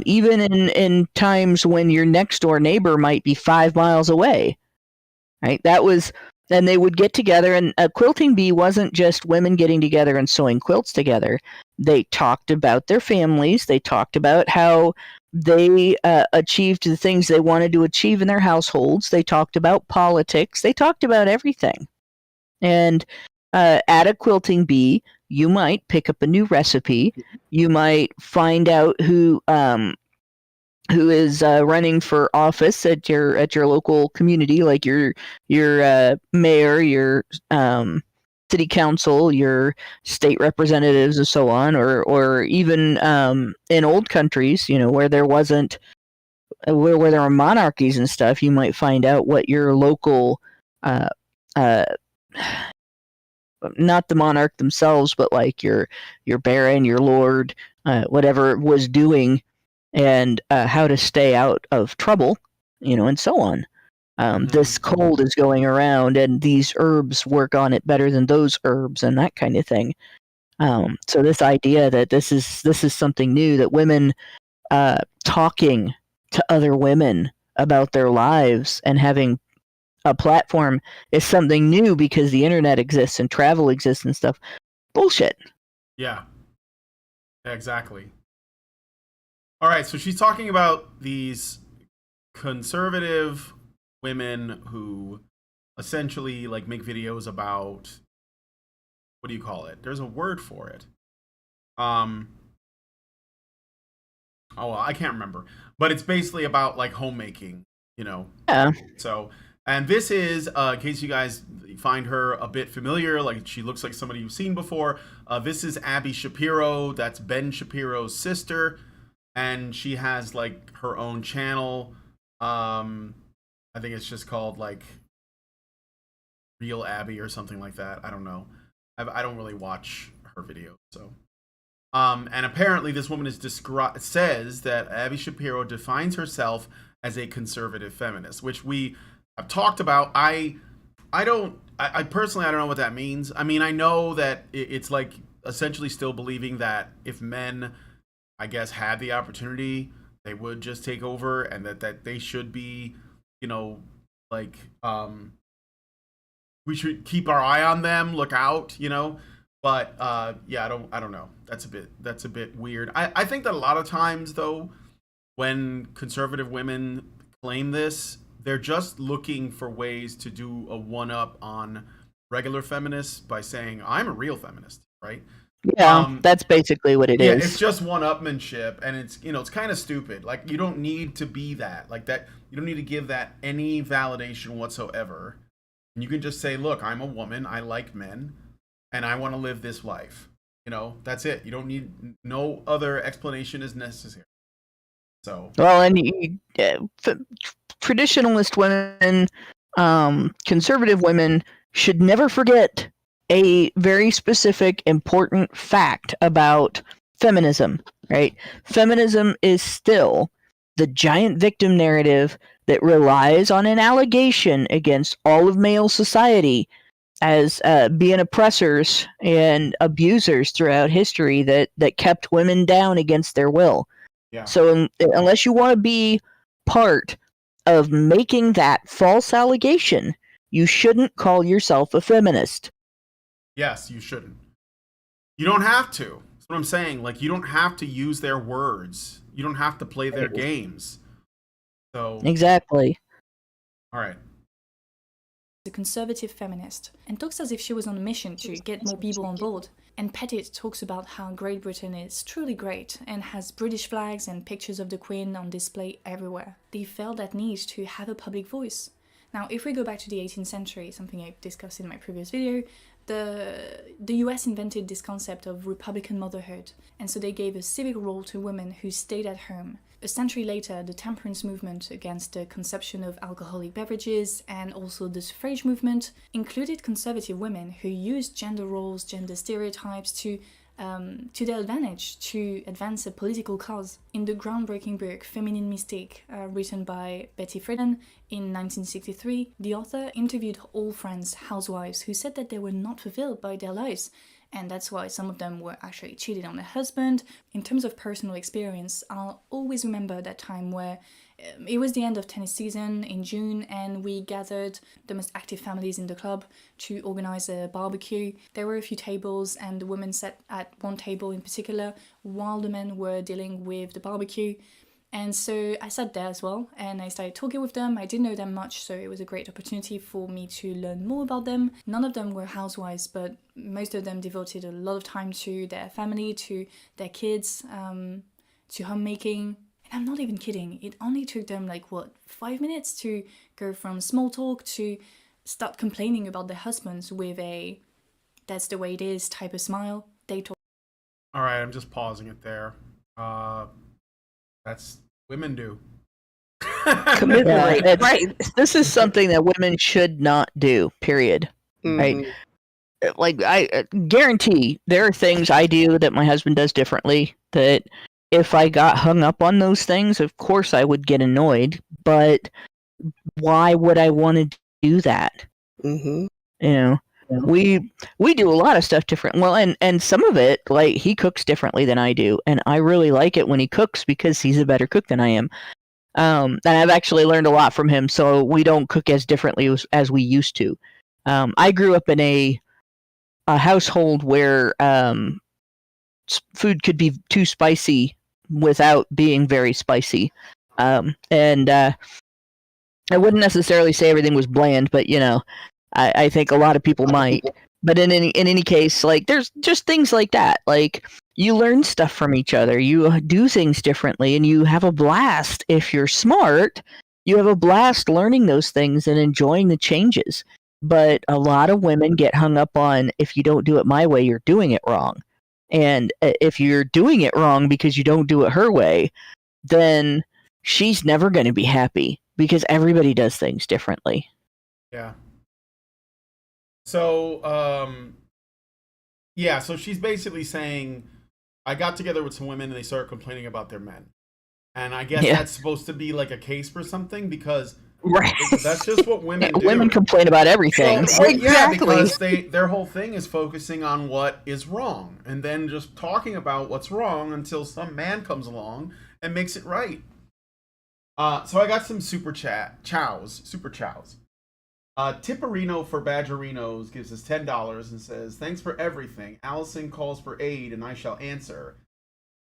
Even in times when your next door neighbor might be 5 miles away, right? Then they would get together, and a quilting bee wasn't just women getting together and sewing quilts together. They talked about their families. They talked about how they achieved the things they wanted to achieve in their households. They talked about politics. They talked about everything. And at a quilting bee, you might pick up a new recipe. You might find out who is running for office at your local community, like your mayor, your city council, your state representatives, and so on, or even in old countries, you know, where there wasn't where there are monarchies and stuff, you might find out what your local, not the monarch themselves, but like your baron, your lord, whatever was doing, and how to stay out of trouble, and so on. This cold is going around, and these herbs work on it better than those herbs, and that kind of thing. So this idea that this is something new, that women talking to other women about their lives and having a platform is something new because the internet exists and travel exists and stuff. Bullshit. Yeah, exactly. All right, so she's talking about these conservative women who essentially like make videos about, what do you call it? There's a word for it. Oh, well, I can't remember, but it's basically about like homemaking, Yeah. So, and this is, in case you guys find her a bit familiar, like she looks like somebody you've seen before. This is Abby Shapiro. That's Ben Shapiro's sister, and she has like her own channel. I think it's just called like Real Abby or something like that. I don't know. I don't really watch her videos, so. And apparently this woman says that Abby Shapiro defines herself as a conservative feminist, which we have talked about. I personally, I don't know what that means. I mean, I know that it's like essentially still believing that if men, I guess, had the opportunity, they would just take over, and that they should be, like, we should keep our eye on them, look out, But yeah, I don't know. That's a bit weird. I think that a lot of times though, when conservative women claim this, they're just looking for ways to do a one-up on regular feminists by saying, I'm a real feminist, right? Yeah, that's basically what it is. Yeah, it's just one-upmanship, and it's it's kind of stupid. Like, you don't need to be that. Like that, you don't need to give that any validation whatsoever. And you can just say, look, I'm a woman, I like men, and I want to live this life. That's it. You don't need, no other explanation is necessary. So, well, and traditionalist women, conservative women should never forget a very specific, important fact about feminism, right? Feminism is still the giant victim narrative that relies on an allegation against all of male society as being oppressors and abusers throughout history that kept women down against their will. yeah. So unless you want to be part of making that false allegation, you shouldn't call yourself a feminist. Yes, you shouldn't. You don't have to. That's what I'm saying. Like, you don't have to use their words. You don't have to play their games. So Exactly. All right. A conservative feminist, and talks as if she was on a mission to get more people on board. And Pettit talks about how Great Britain is truly great and has British flags and pictures of the Queen on display everywhere. They felt that need to have a public voice. Now, if we go back to the 18th century, something I discussed in my previous video, the US invented this concept of Republican motherhood, and so they gave a civic role to women who stayed at home. A century later, the temperance movement against the consumption of alcoholic beverages and also the suffrage movement included conservative women who used gender roles, gender stereotypes to their advantage to advance a political cause. In the groundbreaking book Feminine Mystique, written by Betty Friedan in 1963, the author interviewed all friends, housewives, who said that they were not fulfilled by their lives, and that's why some of them were actually cheated on their husband. In terms of personal experience, I'll always remember that time where it was the end of tennis season in June, and we gathered the most active families in the club to organize a barbecue. There were a few tables, and the women sat at one table in particular while the men were dealing with the barbecue. And so I sat there as well, and I started talking with them. I didn't know them much, so it was a great opportunity for me to learn more about them. None of them were housewives, but most of them devoted a lot of time to their family, to their kids, to homemaking. And I'm not even kidding, it only took them 5 minutes to go from small talk to start complaining about their husbands with a "that's the way it is" type of smile. They talk. All right, I'm just pausing it there. That's women do. Commiserate. Yeah, Right. This is something that women should not do, period. Right? Like, I guarantee there are things I do that my husband does differently, that if I got hung up on those things, of course I would get annoyed, but why would I want to do that? Mm-hmm. You know, we do a lot of stuff different. Well, and some of it, like, he cooks differently than I do, and I really like it when he cooks because he's a better cook than I am. And I've actually learned a lot from him, so we don't cook as differently as we used to. I grew up in a household where food could be too spicy without being very spicy. And I wouldn't necessarily say everything was bland, but I think a lot of people might. But in any case, like, there's just things like that. Like, you learn stuff from each other. You do things differently, and you have a blast. If you're smart, you have a blast learning those things and enjoying the changes. But a lot of women get hung up on, if you don't do it my way, you're doing it wrong. And if you're doing it wrong because you don't do it her way, then she's never going to be happy because everybody does things differently. Yeah. So, so she's basically saying, I got together with some women and they started complaining about their men. And I guess that's supposed to be like a case for something, because that's just what women do. Women complain about everything. Well, yeah, because their whole thing is focusing on what is wrong and then just talking about what's wrong until some man comes along and makes it right. So I got some super chows. Tipperino for Badgerinos gives us $10 and says, thanks for everything. Allison calls for aid and I shall answer.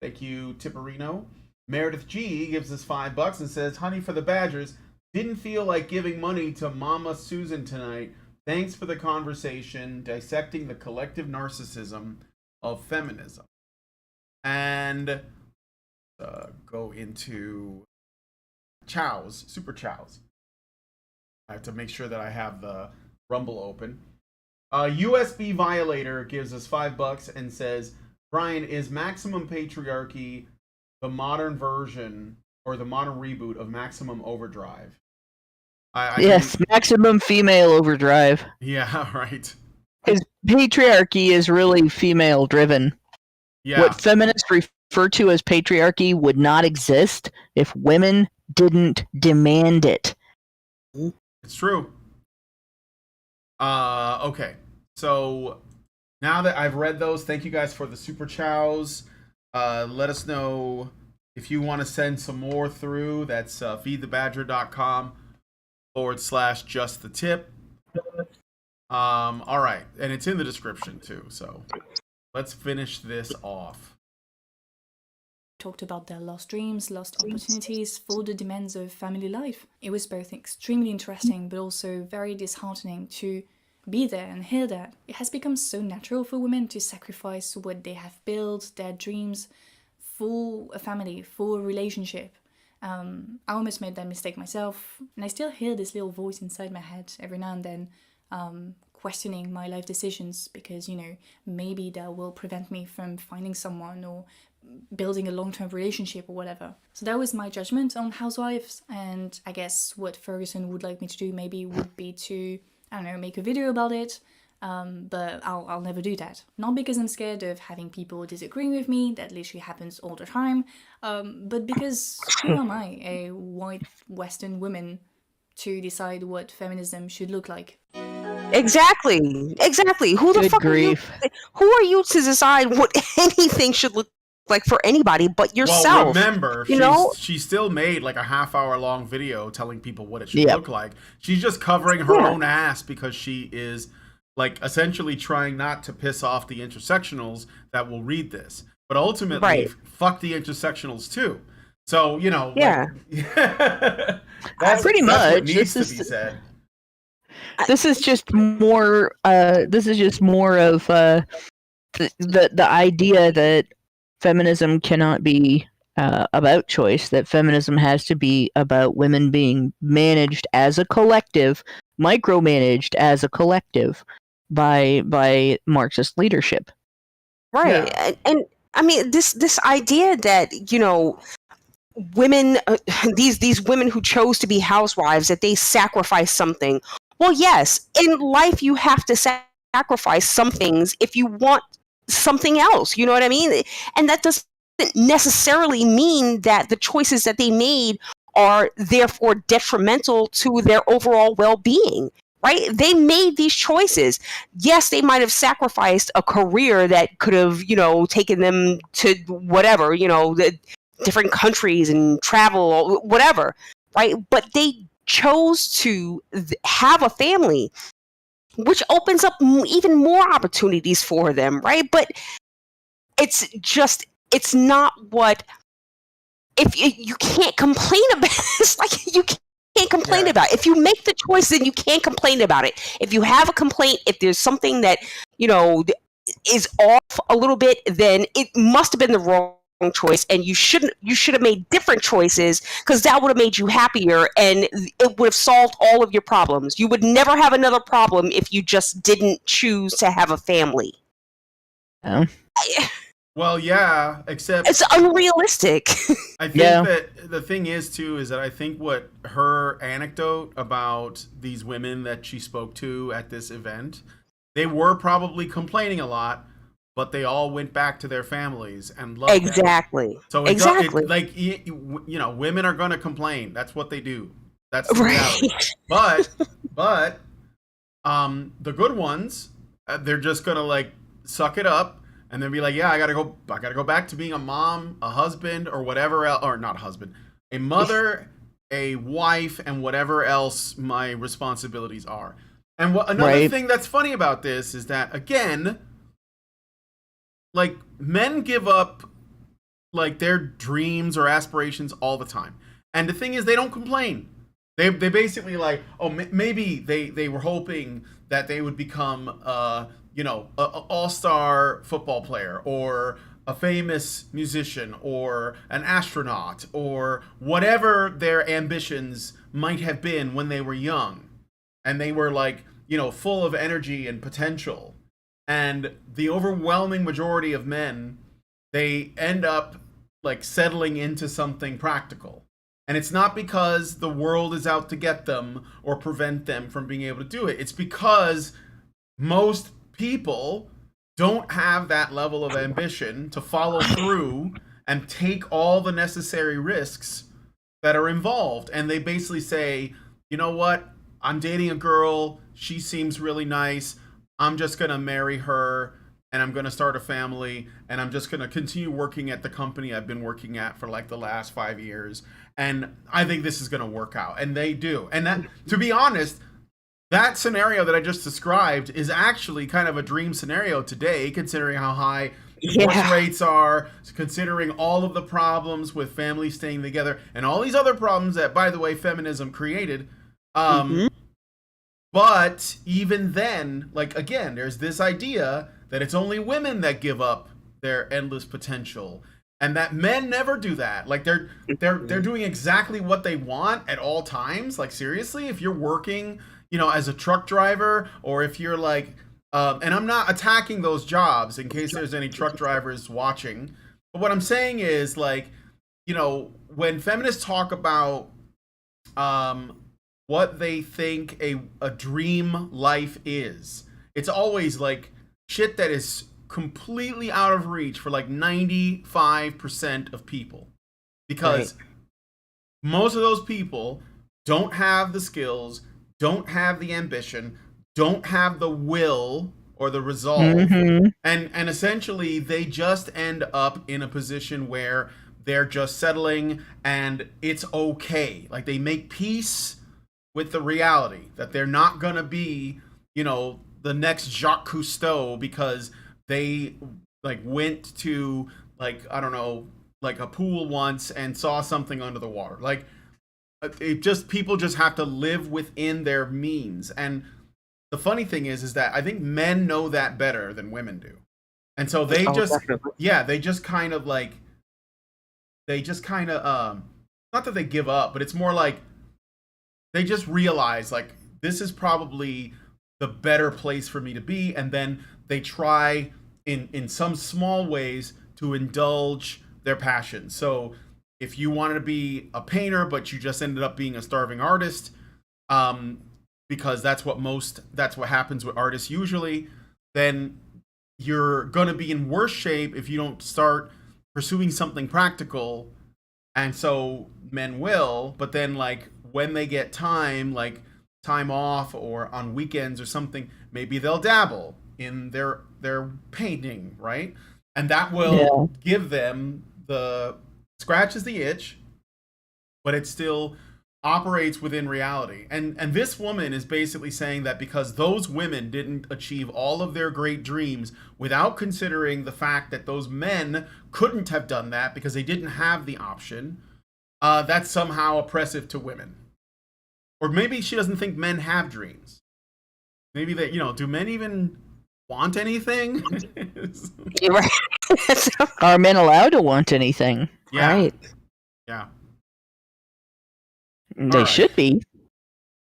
Thank you, Tipperino. Meredith G gives us $5 and says, honey for the Badgers. Didn't feel like giving money to Mama Susan tonight. Thanks for the conversation, dissecting the collective narcissism of feminism. And go into chows, super chows. I have to make sure that I have the Rumble open. USB Violator gives us $5 and says, Brian, is Maximum Patriarchy the modern version or the modern reboot of Maximum Overdrive? Yes, Maximum Female Overdrive. Yeah, right. Because patriarchy is really female driven. Yeah. What feminists refer to as patriarchy would not exist if women didn't demand it. It's true. Okay. So now that I've read those, thank you guys for the super chows. Let us know if you want to send some more through. That's feedthebadger.com/justthetip. All right. And it's in the description too. So let's finish this off. Talked about their lost dreams, lost opportunities for the demands of family life. It was both extremely interesting but also very disheartening to be there and hear that. It has become so natural for women to sacrifice what they have built, their dreams, for a family, for a relationship. I almost made that mistake myself, and I still hear this little voice inside my head every now and then, questioning my life decisions because, maybe that will prevent me from finding someone or building a long-term relationship or whatever. So that was my judgment on Housewives, and I guess what Ferguson would like me to do maybe would be to, make a video about it, but I'll never do that. Not because I'm scared of having people disagreeing with me, that literally happens all the time, but because who am I, a white Western woman, to decide what feminism should look like? Exactly. Who the fuck grief. Who are you to decide what anything should look like for anybody but yourself? Well, remember, she still made like a half-hour-long video telling people what it should look like. She's just covering her own ass because she is like essentially trying not to piss off the intersectionals that will read this. But ultimately, fuck the intersectionals too. So, that's pretty much what needs to be said. This is just more of the idea that feminism cannot be about choice, that feminism has to be about women being managed as a collective, micromanaged as a collective by Marxist leadership. Right. Yeah. And I mean, this idea that, women, these women who chose to be housewives, that they sacrifice something. Well, yes, in life you have to sacrifice some things if you want something else. You know what I mean? And that doesn't necessarily mean that the choices that they made are therefore detrimental to their overall well-being. Right? They made these choices. Yes, they might have sacrificed a career that could have, taken them to whatever, the different countries and travel, whatever, right? But they chose to have a family, which opens up even more opportunities for them, right? But it's not what, if you can't complain about it. It's like you can't complain about it. If you make the choice, then you can't complain about it. If you have a complaint, if there's something that is off a little bit, then it must have been the wrong choice, and you should have made different choices, because that would have made you happier and it would have solved all of your problems. You would never have another problem if you just didn't choose to have a family. Oh. Well, yeah, except it's unrealistic. I think that the thing is too is that I think what her anecdote about these women that she spoke to at this event, they were probably complaining a lot, but they all went back to their families and loved exactly. them. So women are going to complain. That's what they do. That's the reality. But the good ones, they're just going to suck it up. And then be like, yeah, I gotta go back to being a mom, a husband, or whatever else, or not a husband, a mother, a wife, and whatever else my responsibilities are. And another thing that's funny about this is that, again, men give up their dreams or aspirations all the time. And the thing is, they don't complain. They basically maybe they were hoping that they would become an all-star football player, or a famous musician, or an astronaut, or whatever their ambitions might have been when they were young. And they were full of energy and potential. And the overwhelming majority of men, they end up settling into something practical. And it's not because the world is out to get them or prevent them from being able to do it. It's because most people don't have that level of ambition to follow through and take all the necessary risks that are involved. And they basically say, you know what? I'm dating a girl. She seems really nice. I'm just going to marry her, and I'm going to start a family, and I'm just going to continue working at the company I've been working at for the last 5 years. And I think this is going to work out. And they do. And that, to be honest, that scenario that I just described is actually kind of a dream scenario today, considering how high divorce rates are, considering all of the problems with families staying together, and all these other problems that, by the way, feminism created. But even then, again, there's this idea that it's only women that give up their endless potential, and that men never do that. They're doing exactly what they want at all times. Seriously, if you're working as a truck driver, or if you're and I'm not attacking those jobs in case there's any truck drivers watching, but what I'm saying is when feminists talk about what they think a dream life is, it's always shit that is completely out of reach for 95% of people, because most of those people don't have the skills, don't have the ambition, don't have the will or the resolve, and essentially they just end up in a position where they're just settling, and it's okay. They make peace with the reality that they're not gonna be, the next Jacques Cousteau because they went to I don't know, a pool once and saw something under the water. People just have to live within their means. And the funny thing is that I think men know that better than women do. And so they they just kind of not that they give up, but it's more they just realize this is probably the better place for me to be. And then they try in some small ways to indulge their passions. So if you wanted to be a painter, but you just ended up being a starving artist, because that's what happens with artists usually, then you're going to be in worse shape if you don't start pursuing something practical. And so men will, but then like when they get time, like time off or on weekends or something, maybe they'll dabble in their painting, right? And that will give them scratches the itch, but it still operates within reality. And this woman is basically saying that because those women didn't achieve all of their great dreams without considering the fact that those men couldn't have done that because they didn't have the option, that's somehow oppressive to women. Or maybe she doesn't think men have dreams. Maybe that, do men even want anything? You're right. Are men allowed to want anything? Yeah. Right. Yeah. They should be.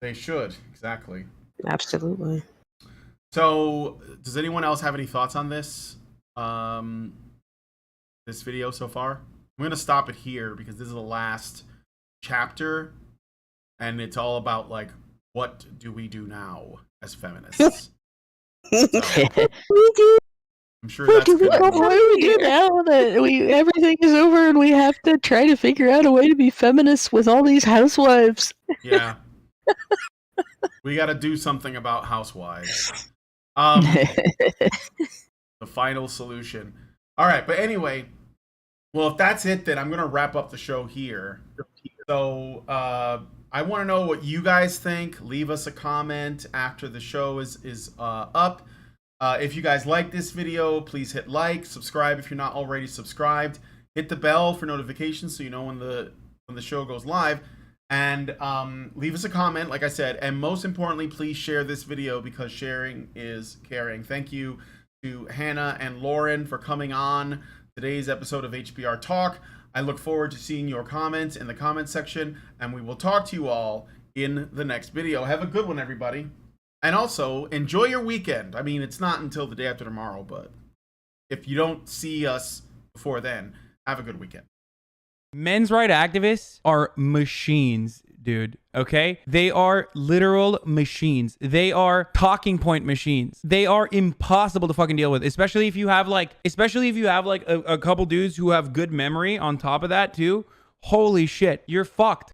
They should, exactly. Absolutely. So, does anyone else have any thoughts on this? This video so far? I'm going to stop it here because this is the last chapter, and it's all about, like, what do we do now as feminists? I'm sure that's What do we do now that everything is over and we have to try to figure out a way to be feminists with all these housewives? Yeah. We got to do something about housewives. The final solution. All right, but anyway, well, if that's it, then I'm going to wrap up the show here. So, I want to know what you guys think. Leave us a comment after the show is up. If you guys like this video, please hit like, subscribe if you're not already subscribed. Hit the bell for notifications so you know when the show goes live. And leave us a comment, like I said. And most importantly, please share this video because sharing is caring. Thank you to Hannah and Lauren for coming on today's episode of HBR Talk. I look forward to seeing your comments in the comment section, and we will talk to you all in the next video. Have a good one, everybody. And also, enjoy your weekend. I mean, it's not until the day after tomorrow, but if you don't see us before then, have a good weekend. Men's rights activists are machines, dude. Okay? They are literal machines. They are talking point machines. They are impossible to fucking deal with, especially if you have like a couple dudes who have good memory on top of that too. Holy shit, you're fucked.